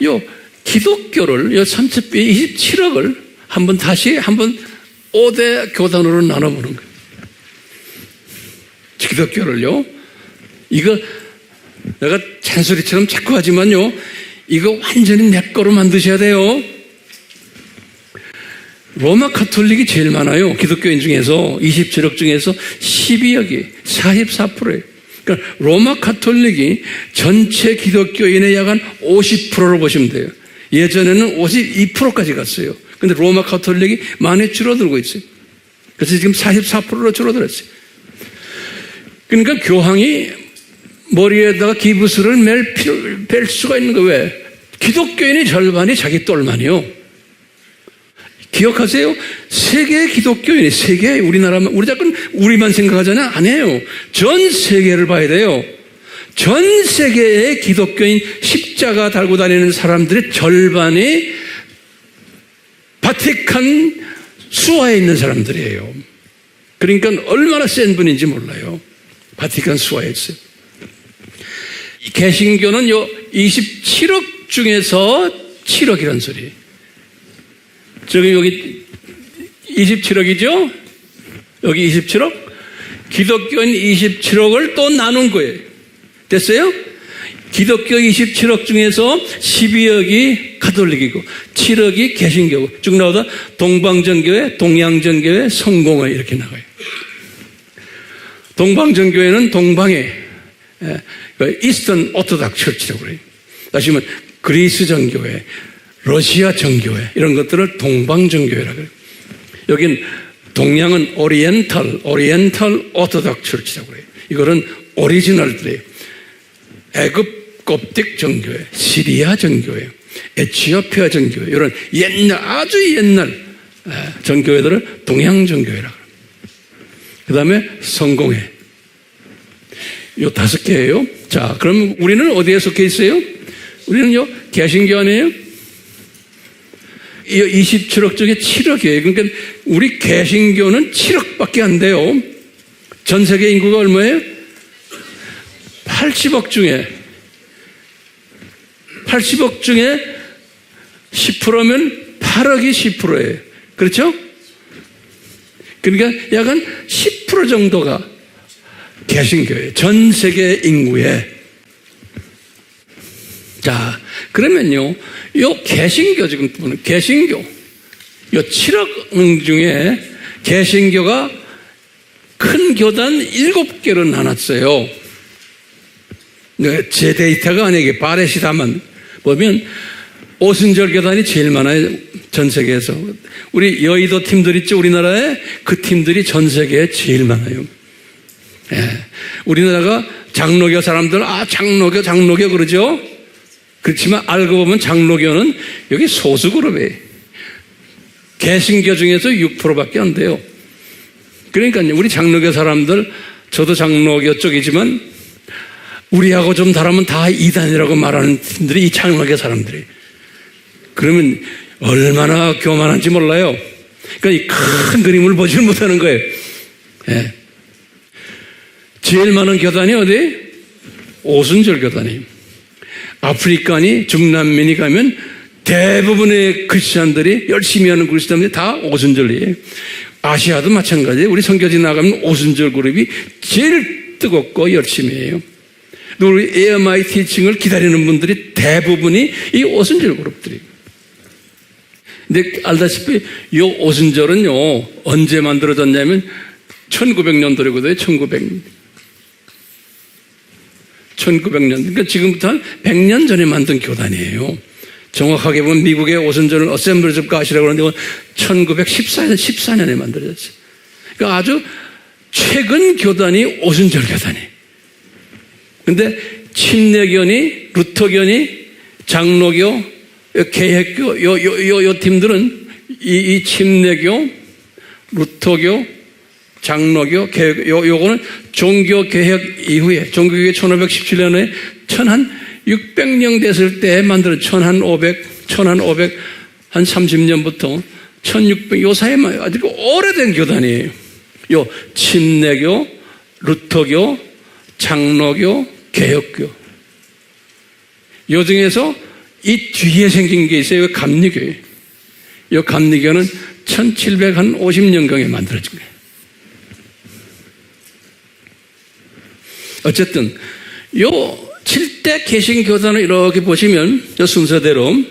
요 기독교를, 요 27억을 한번 다시 5대 교단으로 나눠보는 거예요. 기독교를요. 이거 내가 잔소리처럼 자꾸 하지만요. 이거 완전히 내 거로 만드셔야 돼요. 로마 카톨릭이 제일 많아요. 기독교인 중에서 27억 중에서 12억이 44%예요. 그러니까 로마 카톨릭이 전체 기독교인의 약 한 50%로 보시면 돼요. 예전에는 52%까지 갔어요. 근데 로마 카톨릭이 많이 줄어들고 있어요. 그래서 지금 44%로 줄어들었어요. 그러니까 교황이 머리에다가 기부스를 뺄 수가 있는 거 왜? 기독교인의 절반이 자기 똘만이요. 기억하세요? 세계 기독교인이, 세계, 우리나라만, 우리 자꾸 우리만 생각하잖아요. 아니에요. 전 세계를 봐야 돼요. 전 세계의 기독교인 십자가 달고 다니는 사람들의 절반이 바티칸 수하에 있는 사람들이에요. 그러니까 얼마나 센 분인지 몰라요. 바티칸 수하에 있어요. 개신교는 요 27억 중에서 7억이란 소리예요. 저기 여기 27억이죠? 여기 27억? 기독교인 27억을 또 나눈 거예요. 됐어요? 기독교 27억 중에서 12억이 가톨릭이고 7억이 개신교고 쭉 나오다 동방전교회, 동양전교회, 성공회 이렇게 나가요. 동방전교회는 동방의 이스턴 오토닥 처치라고 그래요. 다시 말하면 그리스 정교회, 러시아 정교회 이런 것들을 동방정교회라고 그래요. 여긴 동양은 오리엔탈 오토닥 처치라고 그래요. 이거는 오리지널들이에요. 애굽 koptic 정교회, 시리아 정교회, 에티오피아 정교회 이런 옛날 아주 옛날 정교회들을 동양 정교회라고 그래요. 그 다음에 성공회. 요 5개예요. 자, 그럼 우리는 어디에 속해 있어요? 우리는요 개신교 아니에요? 27억 중에 7억이에요. 그러니까 우리 개신교는 7억밖에 안 돼요. 전 세계 인구가 얼마예요? 80억 중에 10%면 8억이 10%예요. 그렇죠? 그러니까 약 한 10% 정도가 개신교예요. 전 세계 인구에. 자, 그러면요, 요 개신교 지금 보는 개신교, 요 7억 중에 개신교가 큰 교단 7개로 나눴어요. 제 데이터가 아니게 바렛이 다만 보면 오순절 교단이 제일 많아요. 전 세계에서. 우리 여의도 팀들 있죠. 우리나라에 그 팀들이 전 세계에 제일 많아요. 예. 우리나라가 장로교 사람들 장로교 그러죠. 그렇지만 알고 보면 장로교는 여기 소수 그룹이에요. 개신교 중에서 6%밖에 안 돼요. 그러니까요. 우리 장로교 사람들, 저도 장로교 쪽이지만 우리하고 좀 다르면 다 이단이라고 말하는 팀들이 이 장로교 사람들이에요. 그러면 얼마나 교만한지 몰라요. 그러니까 이 큰 그림을 보질 못하는 거예요. 예. 제일 많은 교단이 어디? 오순절 교단이에요. 아프리카니 중남미니 가면 대부분의 크리스찬들이 열심히 하는 크리스찬들이 다 오순절이에요. 아시아도 마찬가지예요. 우리 선교지 나가면 오순절 그룹이 제일 뜨겁고 열심히 해요. 또 우리 AMI 티칭을 기다리는 분들이 대부분이 이 오순절 그룹들이에요. 근데 알다시피 이 오순절은요, 언제 만들어졌냐면 1900년도이거든요. 1900년. 그러니까 지금부터 한 100년 전에 만든 교단이에요. 정확하게 보면 미국의 오순절은 어셈블리즈 오브 갓이라고 하는데 1914년에 만들어졌어요. 그러니까 아주 최근 교단이 오순절 교단이에요. 근데 침례교니, 루터교니, 장로교, 개혁교, 요 팀들은 이 침례교, 루터교, 장로교, 개혁, 요거는 종교개혁 이후에, 종교개혁 1517년에 1600년 됐을 때 만들어 1500, 한 30년부터 1600, 요 사이에 아주 오래된 교단이에요. 요 침례교, 루터교, 장로교, 개혁교. 요 중에서 이 뒤에 생긴 게 있어요. 감리교예요. 이 감리교는 1750년경에 만들어진 거예요. 어쨌든 요 7대 개신교단을 이렇게 보시면 요 순서대로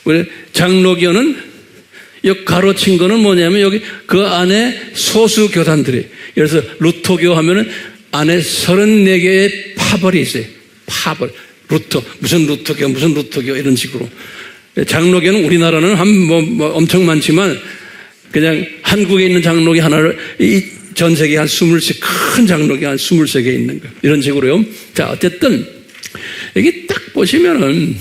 우리 장로교는 요 가로친 거는 뭐냐면 여기 그 안에 소수 교단들이, 그래서 루터교 하면은 안에 34개의 파벌이 있어요. 파벌. 무슨 루터교 이런 식으로. 장로교는 우리나라는 엄청 많지만 그냥 한국에 있는 장로교 하나를 전 세계 한 23, 큰 장로교 한 23개 있는 거. 이런 식으로요. 자, 어쨌든 여기 딱 보시면은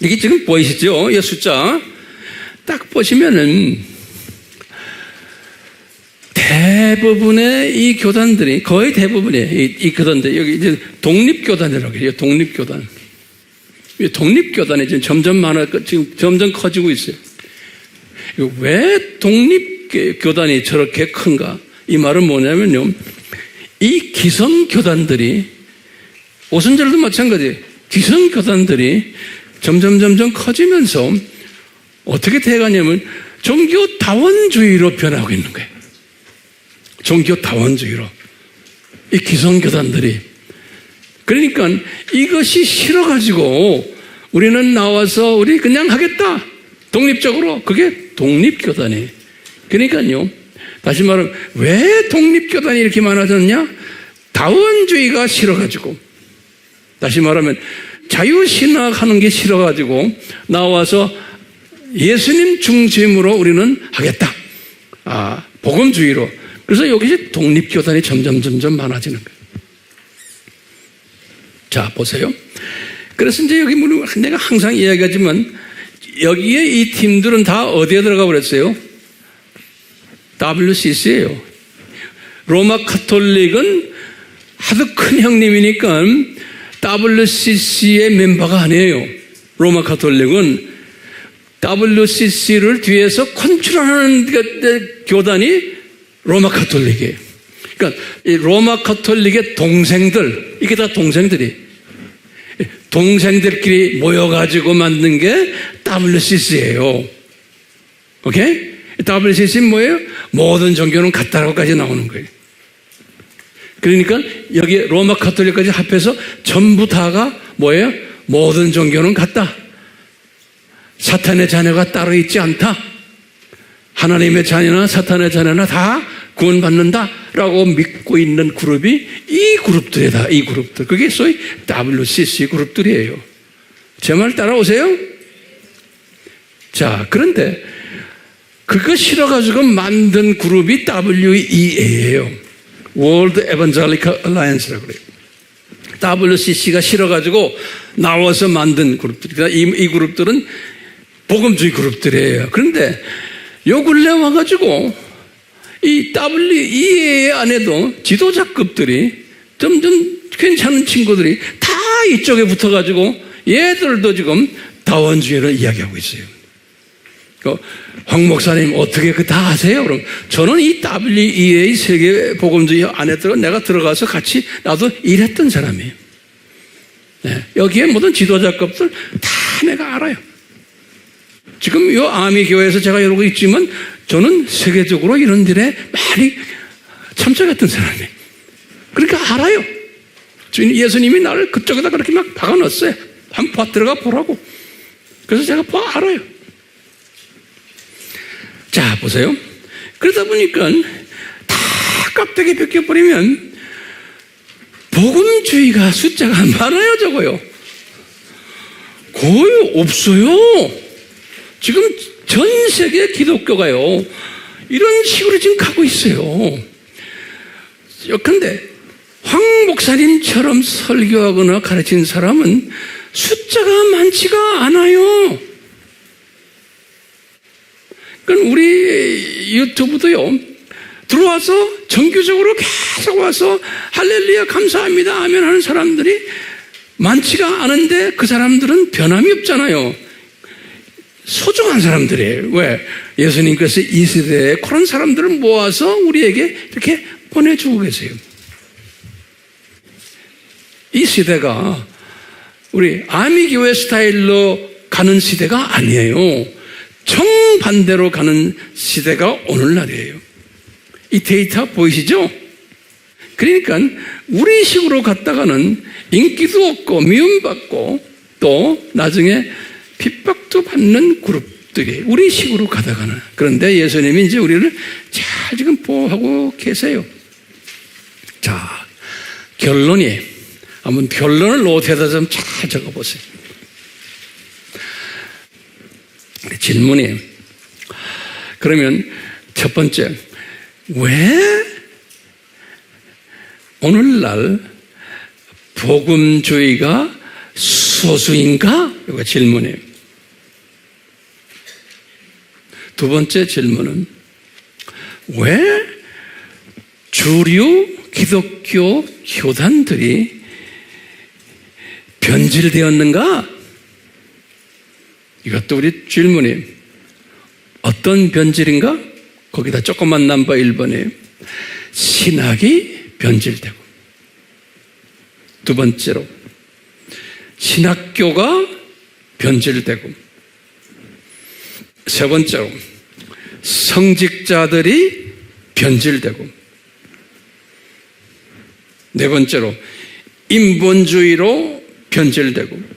이게 지금 보이시죠? 이 숫자. 딱 보시면은 대부분의 이 교단들이, 거의 대부분의 이 교단들, 여기 이제 독립교단이라고 해요. 독립교단. 이 독립교단이 지금 지금 점점 커지고 있어요. 왜 독립교단이 저렇게 큰가? 이 말은 뭐냐면요. 이 기성교단들이, 오순절도 마찬가지예요. 기성교단들이 점점 커지면서 어떻게 돼가냐면 종교다원주의로 변하고 있는 거예요. 종교다원주의로. 이 기성교단들이. 그러니까 이것이 싫어가지고 우리는 나와서 우리 그냥 하겠다. 독립적으로. 그게 독립교단이에요. 그러니까요. 다시 말하면 왜 독립교단이 이렇게 많아졌냐? 다원주의가 싫어가지고. 다시 말하면 자유신학하는 게 싫어가지고 나와서 예수님 중심으로 우리는 하겠다. 복음주의로. 그래서 여기서 독립교단이 점점 많아지는 거예요. 자, 보세요. 그래서 이제 여기 내가 항상 이야기하지만 여기에 이 팀들은 다 어디에 들어가 버렸어요? WCC예요. 로마 카톨릭은 하도 큰 형님이니까 WCC의 멤버가 아니에요. 로마 카톨릭은 WCC를 뒤에서 컨트롤하는 교단이 로마 카톨릭이에요. 그러니까 이 로마 카톨릭의 동생들, 이게 다 동생들끼리 모여가지고 만든 게 WCC예요. 오케이? WCC는 뭐예요? 모든 종교는 같다라고까지 나오는 거예요. 그러니까 여기 로마 카톨릭까지 합해서 전부 다가 뭐예요? 모든 종교는 같다. 사탄의 자녀가 따로 있지 않다. 하나님의 자녀나 사탄의 자녀나 다 구원받는다라고 믿고 있는 그룹이 이 그룹들이다. 이 그룹들. 그게 소위 WCC 그룹들이에요. 제 말 따라오세요? 자, 그런데 그거 싫어가지고 만든 그룹이 WEA예요. World Evangelical Alliance라고 그래요. WCC가 싫어가지고 나와서 만든 그룹들. 이 그룹들은 복음주의 그룹들이에요. 그런데 요 근래 와가지고 이 WEA 안에도 지도자급들이 점점 괜찮은 친구들이 다 이쪽에 붙어가지고 얘들도 지금 다원주의를 이야기하고 있어요. 황 목사님 어떻게 그 다 아세요? 그럼 저는 이 WEA 세계 복음주의 안에 내가 들어가서 같이 나도 일했던 사람이에요. 네, 여기에 모든 지도자급들 다 내가 알아요. 지금 이 아미 교회에서 제가 이러고 있지만 저는 세계적으로 이런 일에 많이 참석했던 사람이에요. 그러니까 알아요. 예수님이 나를 그쪽에다 그렇게 막 박아놨어요. 한번 들어가 보라고. 그래서 제가 알아요. 자, 보세요. 그러다 보니까 다 깍두기 벗겨버리면 복음주의가 숫자가 많아요, 적어요. 거의 없어요. 지금 전 세계 기독교가요, 이런 식으로 지금 가고 있어요. 그런데 황 목사님처럼 설교하거나 가르친 사람은 숫자가 많지가 않아요. 그러니까 우리 유튜브도요, 들어와서 정규적으로 계속 와서 할렐루야 감사합니다 아멘 하는 사람들이 많지가 않은데 그 사람들은 변함이 없잖아요. 소중한 사람들이에요. 왜? 예수님께서 이 시대에 그런 사람들을 모아서 우리에게 이렇게 보내주고 계세요. 이 시대가 우리 아미교회 스타일로 가는 시대가 아니에요. 정반대로 가는 시대가 오늘날이에요. 이 데이터 보이시죠? 그러니까 우리 식으로 갔다가는 인기도 없고 미움받고 또 나중에 핍박도 받는 그룹들이 우리 식으로 가다가는. 그런데 예수님이 이제 우리를 잘 지금 보호하고 계세요. 자, 한번 결론을 노트에다 좀 잘 적어보세요. 질문이, 그러면 첫 번째, 왜 오늘날 복음주의가 소수인가? 이거 질문이에요. 두 번째 질문은, 왜 주류 기독교 교단들이 변질되었는가? 이것도 우리 질문이에요. 어떤 변질인가? 거기다 조금만 넘버 1번이에요. 신학이 변질되고, 두 번째로 신학교가 변질되고, 세 번째로 성직자들이 변질되고, 네 번째로 인본주의로 변질되고,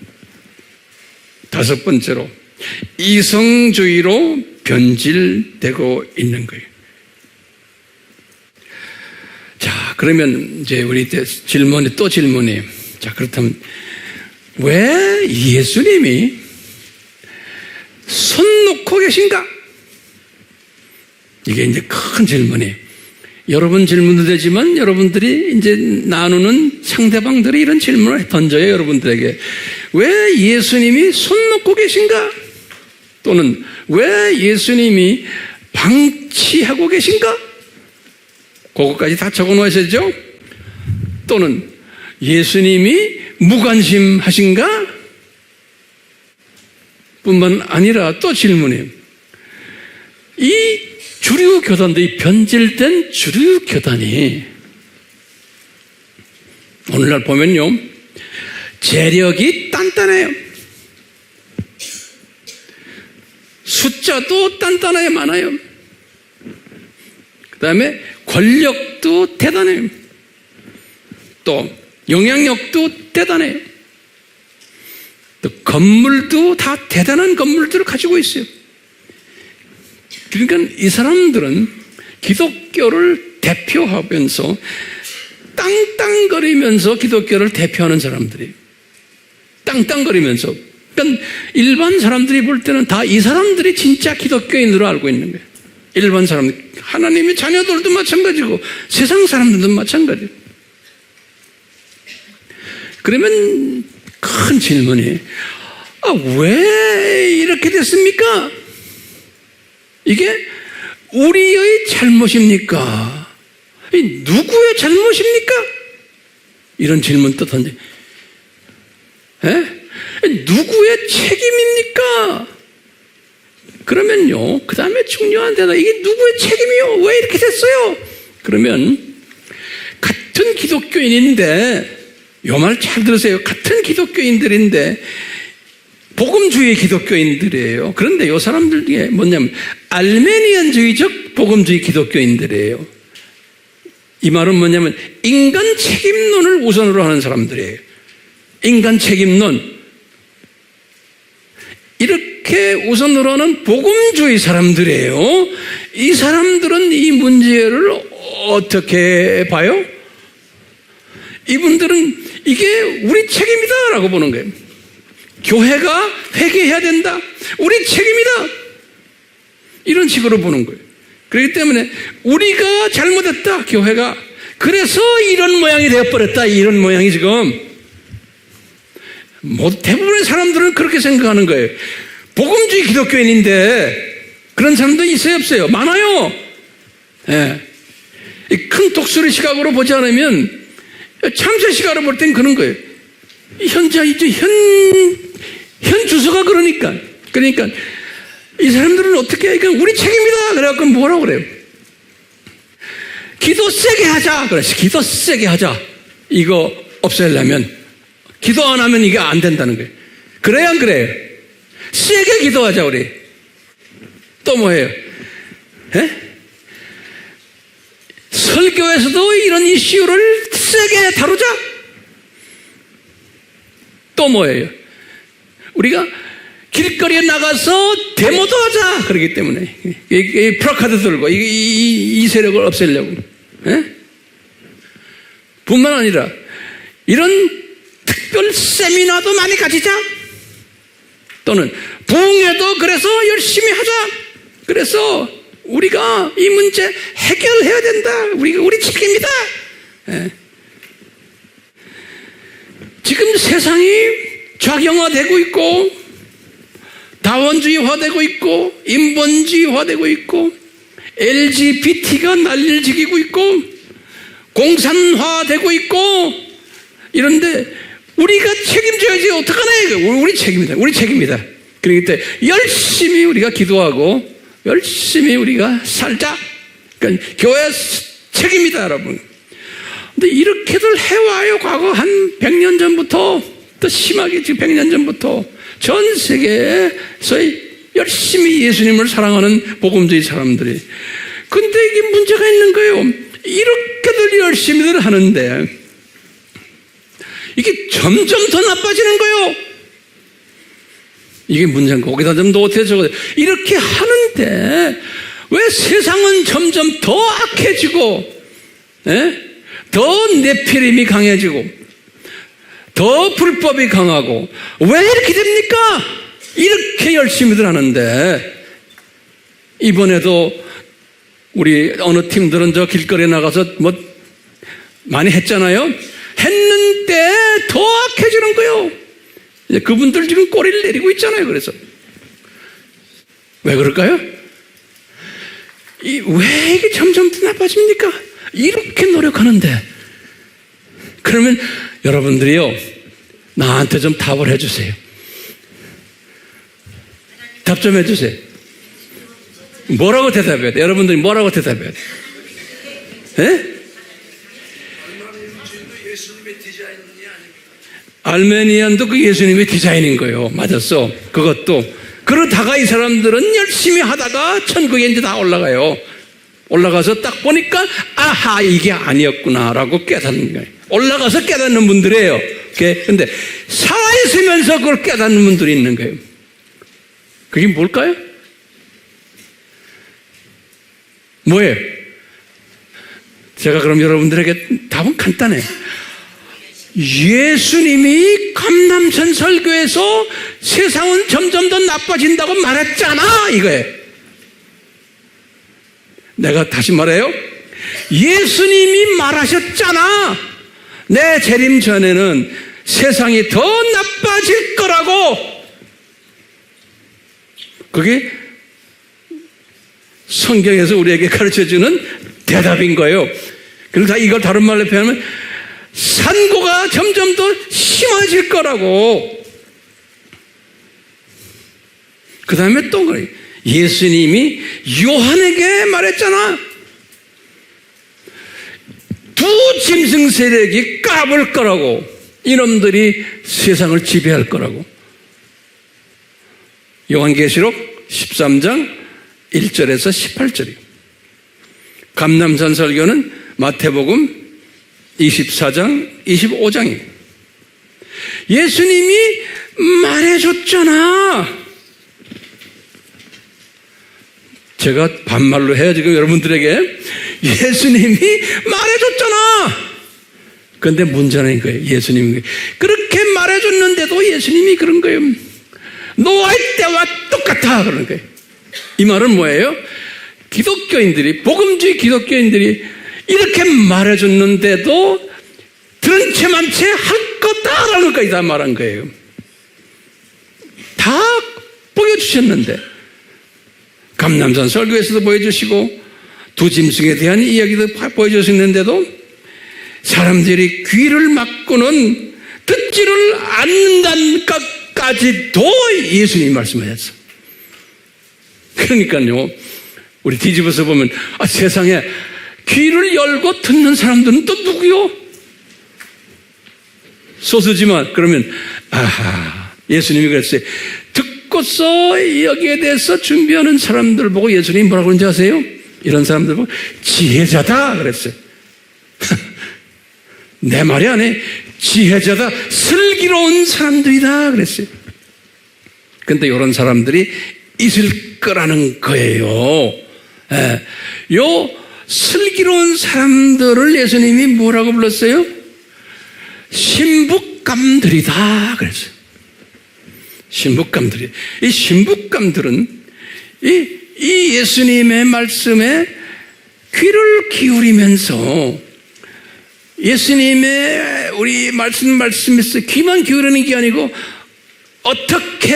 다섯 번째로 이성주의로 변질되고 있는 거예요. 자, 그러면 이제 우리 또 질문이에요. 자, 그렇다면 왜 예수님이 손 놓고 계신가? 이게 이제 큰 질문이에요. 여러분 질문도 되지만 여러분들이 이제 나누는 상대방들이 이런 질문을 던져요, 여러분들에게. 왜 예수님이 손 놓고 계신가? 또는 왜 예수님이 방치하고 계신가? 그것까지 다 적어 놓으셨죠? 또는 예수님이 무관심하신가? 뿐만 아니라 또 질문이에요. 이 주류 교단도, 이 변질된 주류 교단이 오늘날 보면요, 재력이 단단해요. 숫자도 단단하게 많아요. 그 다음에 권력도 대단해요. 또 영향력도 대단해요. 또 건물도 다 대단한 건물들을 가지고 있어요. 그러니까 이 사람들은 기독교를 대표하면서 땅땅거리면서 기독교를 대표하는 사람들이에요. 땅땅거리면서. 그러니까 일반 사람들이 볼 때는 다 이 사람들이 진짜 기독교인으로 알고 있는 거예요. 일반 사람들, 하나님의 자녀들도 마찬가지고 세상 사람들도 마찬가지예요. 그러면 큰 질문이, 왜 이렇게 됐습니까? 이게 우리의 잘못입니까? 누구의 잘못입니까? 이런 질문 또 던져. 누구의 책임입니까? 그러면요, 그 다음에 중요한 대답, 이게 누구의 책임이요? 왜 이렇게 됐어요? 그러면 같은 기독교인인데, 요 말 잘 들으세요. 같은 기독교인들인데 복음주의 기독교인들이에요. 그런데 요 사람들이 뭐냐면 알메니안주의적 복음주의 기독교인들이에요. 이 말은 뭐냐면 인간 책임론을 우선으로 하는 사람들이에요. 인간 책임론. 이렇게 우선으로 하는 복음주의 사람들이에요. 이 사람들은 이 문제를 어떻게 봐요? 이분들은 이게 우리 책임이다라고 보는 거예요. 교회가 회개해야 된다. 우리 책임이다. 이런 식으로 보는 거예요. 그렇기 때문에 우리가 잘못했다, 교회가. 그래서 이런 모양이 되어버렸다. 이런 모양이 지금. 대부분의 사람들은 그렇게 생각하는 거예요. 복음주의 기독교인인데 그런 사람도 있어요, 없어요? 많아요. 예. 큰 독수리 시각으로 보지 않으면, 참새 시각으로 볼 땐 그런 거예요. 현 주소가 그러니까 이 사람들은 어떻게 해? 우리 책임이다. 그래갖고 뭐라고 그래요? 기도 세게 하자. 그래, 기도 세게 하자. 이거 없애려면 기도 안 하면 이게 안 된다는 거예요. 그래야 안 그래요? 세게 기도하자 우리. 또 뭐예요? 설교에서도 이런 이슈를 세게 다루자. 또 뭐예요? 우리가 길거리에 나가서 데모도 하자. 그렇기 때문에 이 플래카드 들고 이 세력을 없애려고. 뿐만 아니라 이런 특별 세미나도 많이 가지자. 또는 부흥회도 그래서 열심히 하자. 그래서 우리가 이 문제 해결해야 된다. 우리 책임이다. 지금 세상이 좌경화되고 있고 다원주의화되고 있고 인본주의화되고 있고 LGBT가 난리를 지기고 있고 공산화되고 있고 이런데 우리가 책임져야지. 어떡하나. 우리 책임이다. 우리 책임이다. 그렇기 때문에 열심히 우리가 기도하고 열심히 우리가 살자. 그러니까 교회 책임이다, 여러분. 근데 이렇게들 해와요. 과거 한 100년 전부터, 또 심하게 지금 100년 전부터 전 세계에서 열심히 예수님을 사랑하는 복음주의 사람들이. 근데 이게 문제가 있는 거예요. 이렇게들 열심히들 하는데 이게 점점 더 나빠지는 거예요. 이게 문제인 거. 거기다 좀 더 어떻게 적어요. 이렇게 하는데 왜 세상은 점점 더 악해지고, 더 네피림이 강해지고, 더 불법이 강하고, 왜 이렇게 됩니까? 이렇게 열심히들 하는데, 이번에도 우리 어느 팀들은 저 길거리에 나가서 뭐 많이 했잖아요. 했는데 더 악해지는 거예요. 그분들 지금 꼬리를 내리고 있잖아요. 그래서 왜 그럴까요? 왜 이게 점점 더 나빠집니까? 이렇게 노력하는데. 그러면 여러분들이요, 나한테 좀 답을 해주세요. 답 좀 해주세요. 뭐라고 대답해야 돼? 여러분들이 뭐라고 대답해야 돼? 알메니안도 그 예수님의 디자인인 거예요. 맞았어. 그것도. 그러다가 이 사람들은 열심히 하다가 천국에 이제 다 올라가요. 올라가서 딱 보니까 아하, 이게 아니었구나라고 깨닫는 거예요. 올라가서 깨닫는 분들이에요. 근데 살아있으면서 그걸 깨닫는 분들이 있는 거예요. 그게 뭘까요? 뭐예요? 제가 그럼 여러분들에게 답은 간단해요. 예수님이 감남산 설교에서 세상은 점점 더 나빠진다고 말했잖아, 이거예요. 내가 다시 말해요. 예수님이 말하셨잖아. 내 재림 전에는 세상이 더 나빠질 거라고. 그게 성경에서 우리에게 가르쳐주는 대답인 거예요. 그러니까 이걸 다른 말로 표현하면 산고가 점점 더 심해질 거라고. 그 다음에 또 그래요. 예수님이 요한에게 말했잖아. 두 짐승 세력이 까불 거라고. 이놈들이 세상을 지배할 거라고. 요한계시록 13장 1절에서 18절이에요. 감람산 설교는 마태복음 24장 25장이에요. 예수님이 말해줬잖아. 제가 반말로 해요, 지금 여러분들에게. 예수님이 말해줬잖아. 그런데 문제는 거예요. 예수님이 그렇게 말해줬는데도 예수님이 그런 거예요. 노아의 때와 똑같아, 그러는 거예요. 이 말은 뭐예요? 기독교인들이, 복음주의 기독교인들이 이렇게 말해줬는데도 들은 채만 채 할 거다라는 것까지 다 말한 거예요. 다 보여주셨는데, 감람산 설교에서도 보여주시고 두 짐승에 대한 이야기도 보여주셨는데도 사람들이 귀를 막고는 듣지를 않는다는 것까지도 예수님이 말씀하셨어. 그러니까요, 우리 뒤집어서 보면 세상에 귀를 열고 듣는 사람들은 또 누구요? 소수지만 그러면 예수님이 그랬어요. 듣고서 여기에 대해서 준비하는 사람들 보고 예수님이 뭐라고 그런지 아세요? 이런 사람들 보고 지혜자다 그랬어요. 내 말이 아니에요. 지혜자다, 슬기로운 사람들이다 그랬어요. 그런데 이런 사람들이 있을 거라는 거예요. 요 슬기로운 사람들을 예수님이 뭐라고 불렀어요? 신부감들이다 그랬어요. 신부감들이. 이 신부감들은 이 예수님의 말씀에 귀를 기울이면서 예수님의 우리 말씀에서 귀만 기울이는 게 아니고 어떻게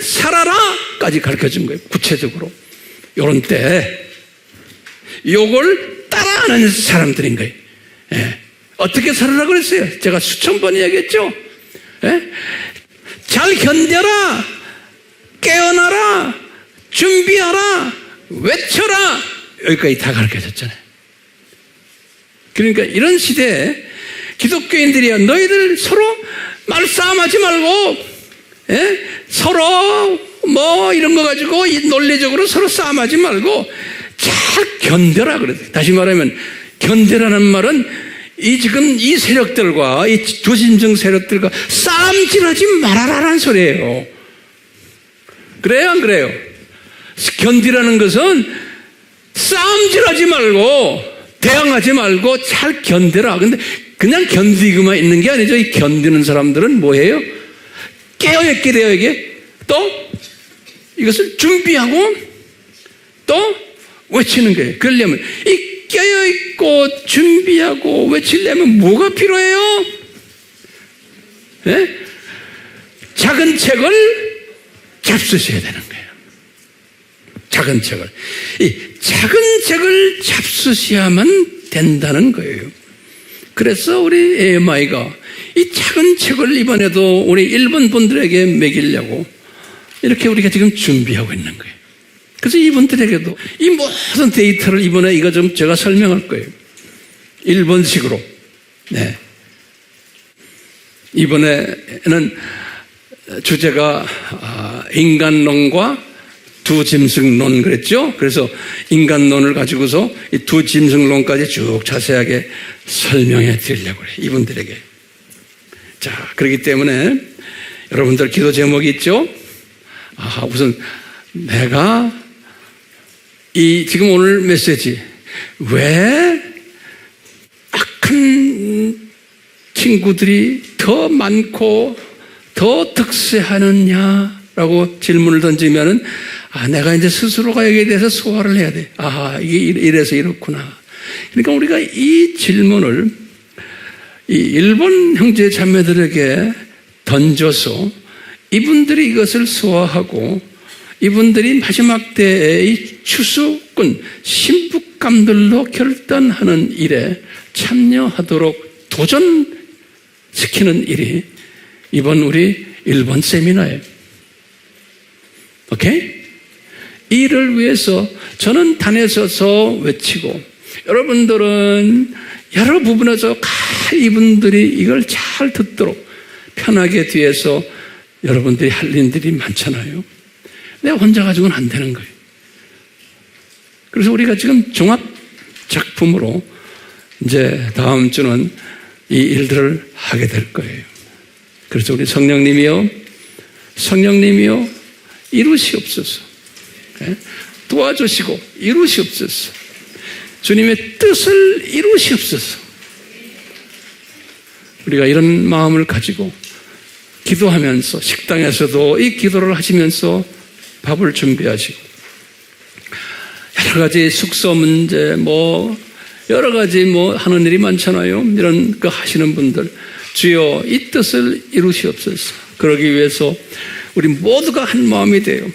살아라까지 가르쳐 준 거예요. 구체적으로. 요런 때 요걸 따라하는 사람들인 거예요. 어떻게 살아라 그랬어요? 제가 수천 번 이야기했죠. 잘 견뎌라, 깨어나라, 준비하라, 외쳐라, 여기까지 다 가르쳐줬잖아요. 그러니까 이런 시대에 기독교인들이야, 너희들 서로 말싸움하지 말고 서로 뭐 이런 거 가지고 논리적으로 서로 싸움하지 말고 잘 견뎌라 그랬어요. 다시 말하면 견뎌라는 말은 지금 이 세력들과 이 두 짐승 세력들과 싸움질하지 말아라라는 소리예요. 그래요, 안 그래요? 견디라는 것은 싸움질하지 말고 대항하지 말고 잘 견뎌라. 근데 그냥 견디기만 있는 게 아니죠. 이 견디는 사람들은 뭐예요? 깨어있게 되어 이게 또 이것을 준비하고 또 외치는 거예요. 그러려면 이 깨어있고 준비하고 외치려면 뭐가 필요해요? 작은 책을 잡수셔야 되는 거예요. 작은 책을. 이 작은 책을 잡수셔야만 된다는 거예요. 그래서 우리 AMI가 이 작은 책을 이번에도 우리 일본 분들에게 먹이려고 이렇게 우리가 지금 준비하고 있는 거예요. 그래서 이분들에게도 이 모든 데이터를 이번에 이거 좀 제가 설명할 거예요. 일본식으로. 네. 이번에는 주제가 인간론과 두 짐승론 그랬죠. 그래서 인간론을 가지고서 이 두 짐승론까지 쭉 자세하게 설명해 드리려고 해요. 이분들에게. 자, 그렇기 때문에 여러분들 기도 제목이 있죠. 우선 내가 지금 오늘 메시지 왜 악한 친구들이 더 많고 더 득세하느냐라고 질문을 던지면은 내가 이제 스스로가 여기에 대해서 소화를 해야 돼. 이게 이래서 이렇구나. 그러니까 우리가 이 질문을 이 일본 형제 자매들에게 던져서 이분들이 이것을 소화하고 이분들이 마지막 때의 추수꾼, 신부감들로 결단하는 일에 참여하도록 도전시키는 일이 이번 우리 일본 세미나예요. 오케이? 이 일을 위해서 저는 단에 서서 외치고 여러분들은 여러 부분에서 이분들이 이걸 잘 듣도록 편하게 뒤에서 여러분들이 할 일들이 많잖아요. 내가 혼자 가지고는 안 되는 거예요. 그래서 우리가 지금 종합 작품으로 이제 다음 주는 이 일들을 하게 될 거예요. 그래서 우리 성령님이요 이루시옵소서. 도와주시고 이루시옵소서. 주님의 뜻을 이루시옵소서. 우리가 이런 마음을 가지고 기도하면서 식당에서도 이 기도를 하시면서 밥을 준비하시고 여러 가지 숙소 문제 여러 가지 하는 일이 많잖아요. 이런 거 하시는 분들 주여 이 뜻을 이루시옵소서. 그러기 위해서 우리 모두가 한 마음이 되어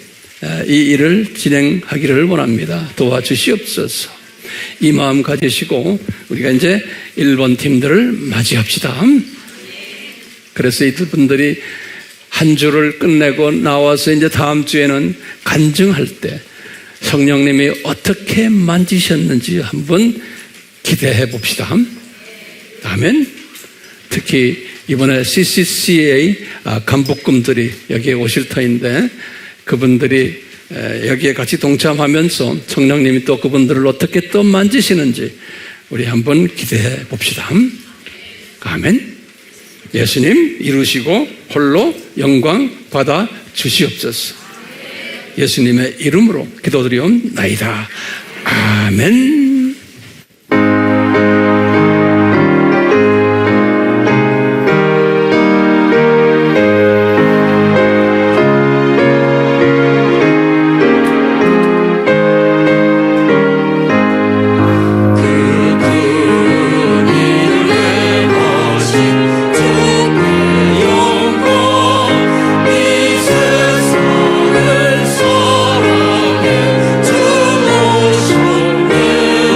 이 일을 진행하기를 원합니다. 도와주시옵소서. 이 마음 가지시고 우리가 이제 일본 팀들을 맞이합시다. 그래서 이 두 분들이 한 주를 끝내고 나와서 이제 다음 주에는 간증할 때 성령님이 어떻게 만지셨는지 한번 기대해 봅시다. 아멘. 특히 이번에 CCCA 간부꾼들이 여기에 오실 터인데 그분들이 여기에 같이 동참하면서 성령님이 또 그분들을 어떻게 또 만지시는지 우리 한번 기대해 봅시다. 아멘. 예수님 이루시고 홀로 영광 받아 주시옵소서. 예수님의 이름으로 기도드리옵나이다. 아멘. 주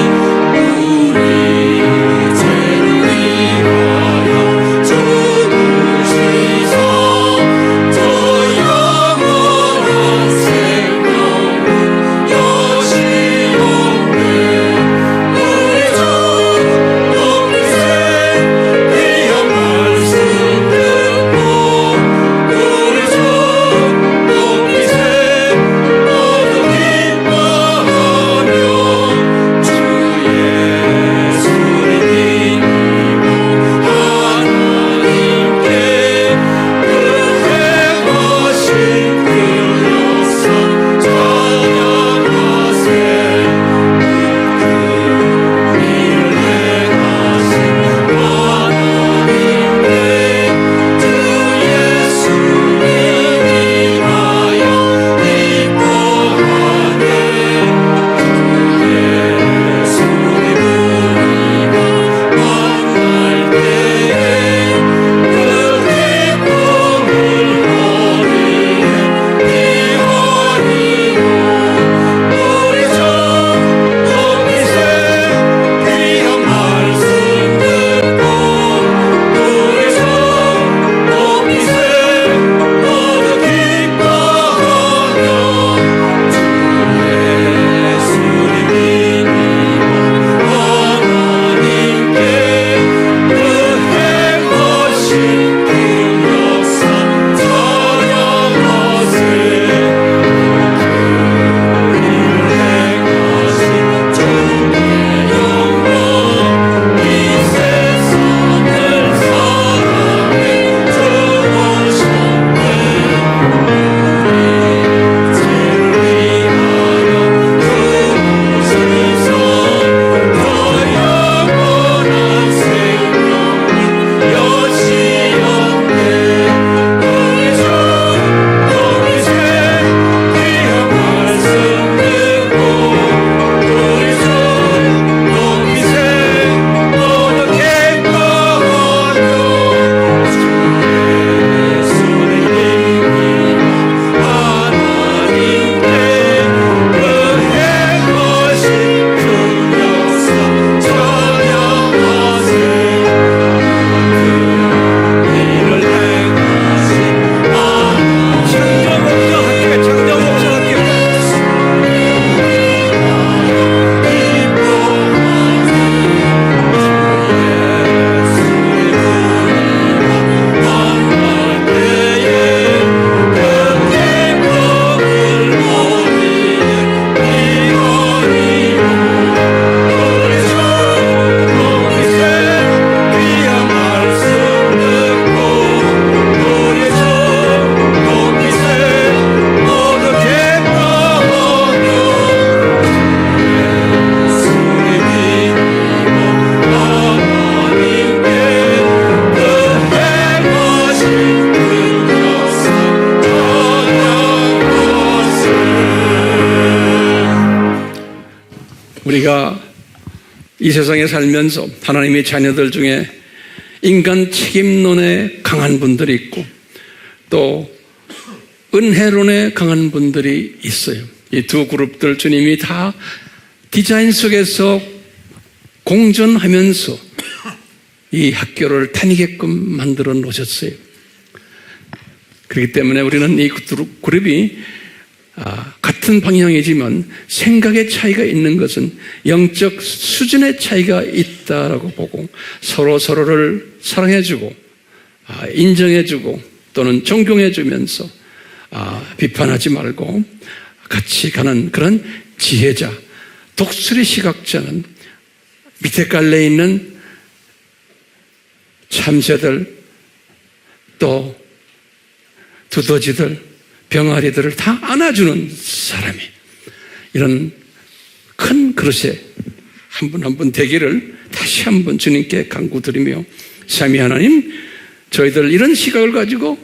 우리가 이 세상에 살면서 하나님의 자녀들 중에 인간 책임론에 강한 분들이 있고 또 은혜론에 강한 분들이 있어요. 이 두 그룹들 주님이 다 디자인 속에서 공존하면서 이 학교를 다니게끔 만들어 놓으셨어요. 그렇기 때문에 우리는 이 그룹이 같은 방향이지만 생각의 차이가 있는 것은 영적 수준의 차이가 있다라고 보고 서로를 사랑해주고 인정해주고 또는 존경해주면서 비판하지 말고 같이 가는 그런 지혜자, 독수리 시각자는 밑에 깔려 있는 참새들 또 두더지들, 병아리들을 다 안아주는 사람이 이런 큰 그릇에 한 분 한 분 되기를 다시 한번 주님께 간구드리며 삼위 하나님, 저희들 이런 시각을 가지고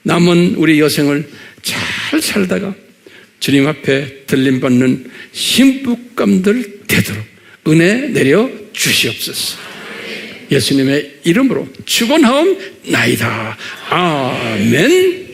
남은 우리 여생을 잘 살다가 주님 앞에 들림받는 신부감들 되도록 은혜 내려 주시옵소서. 예수님의 이름으로 축원하옵나이다. 아멘.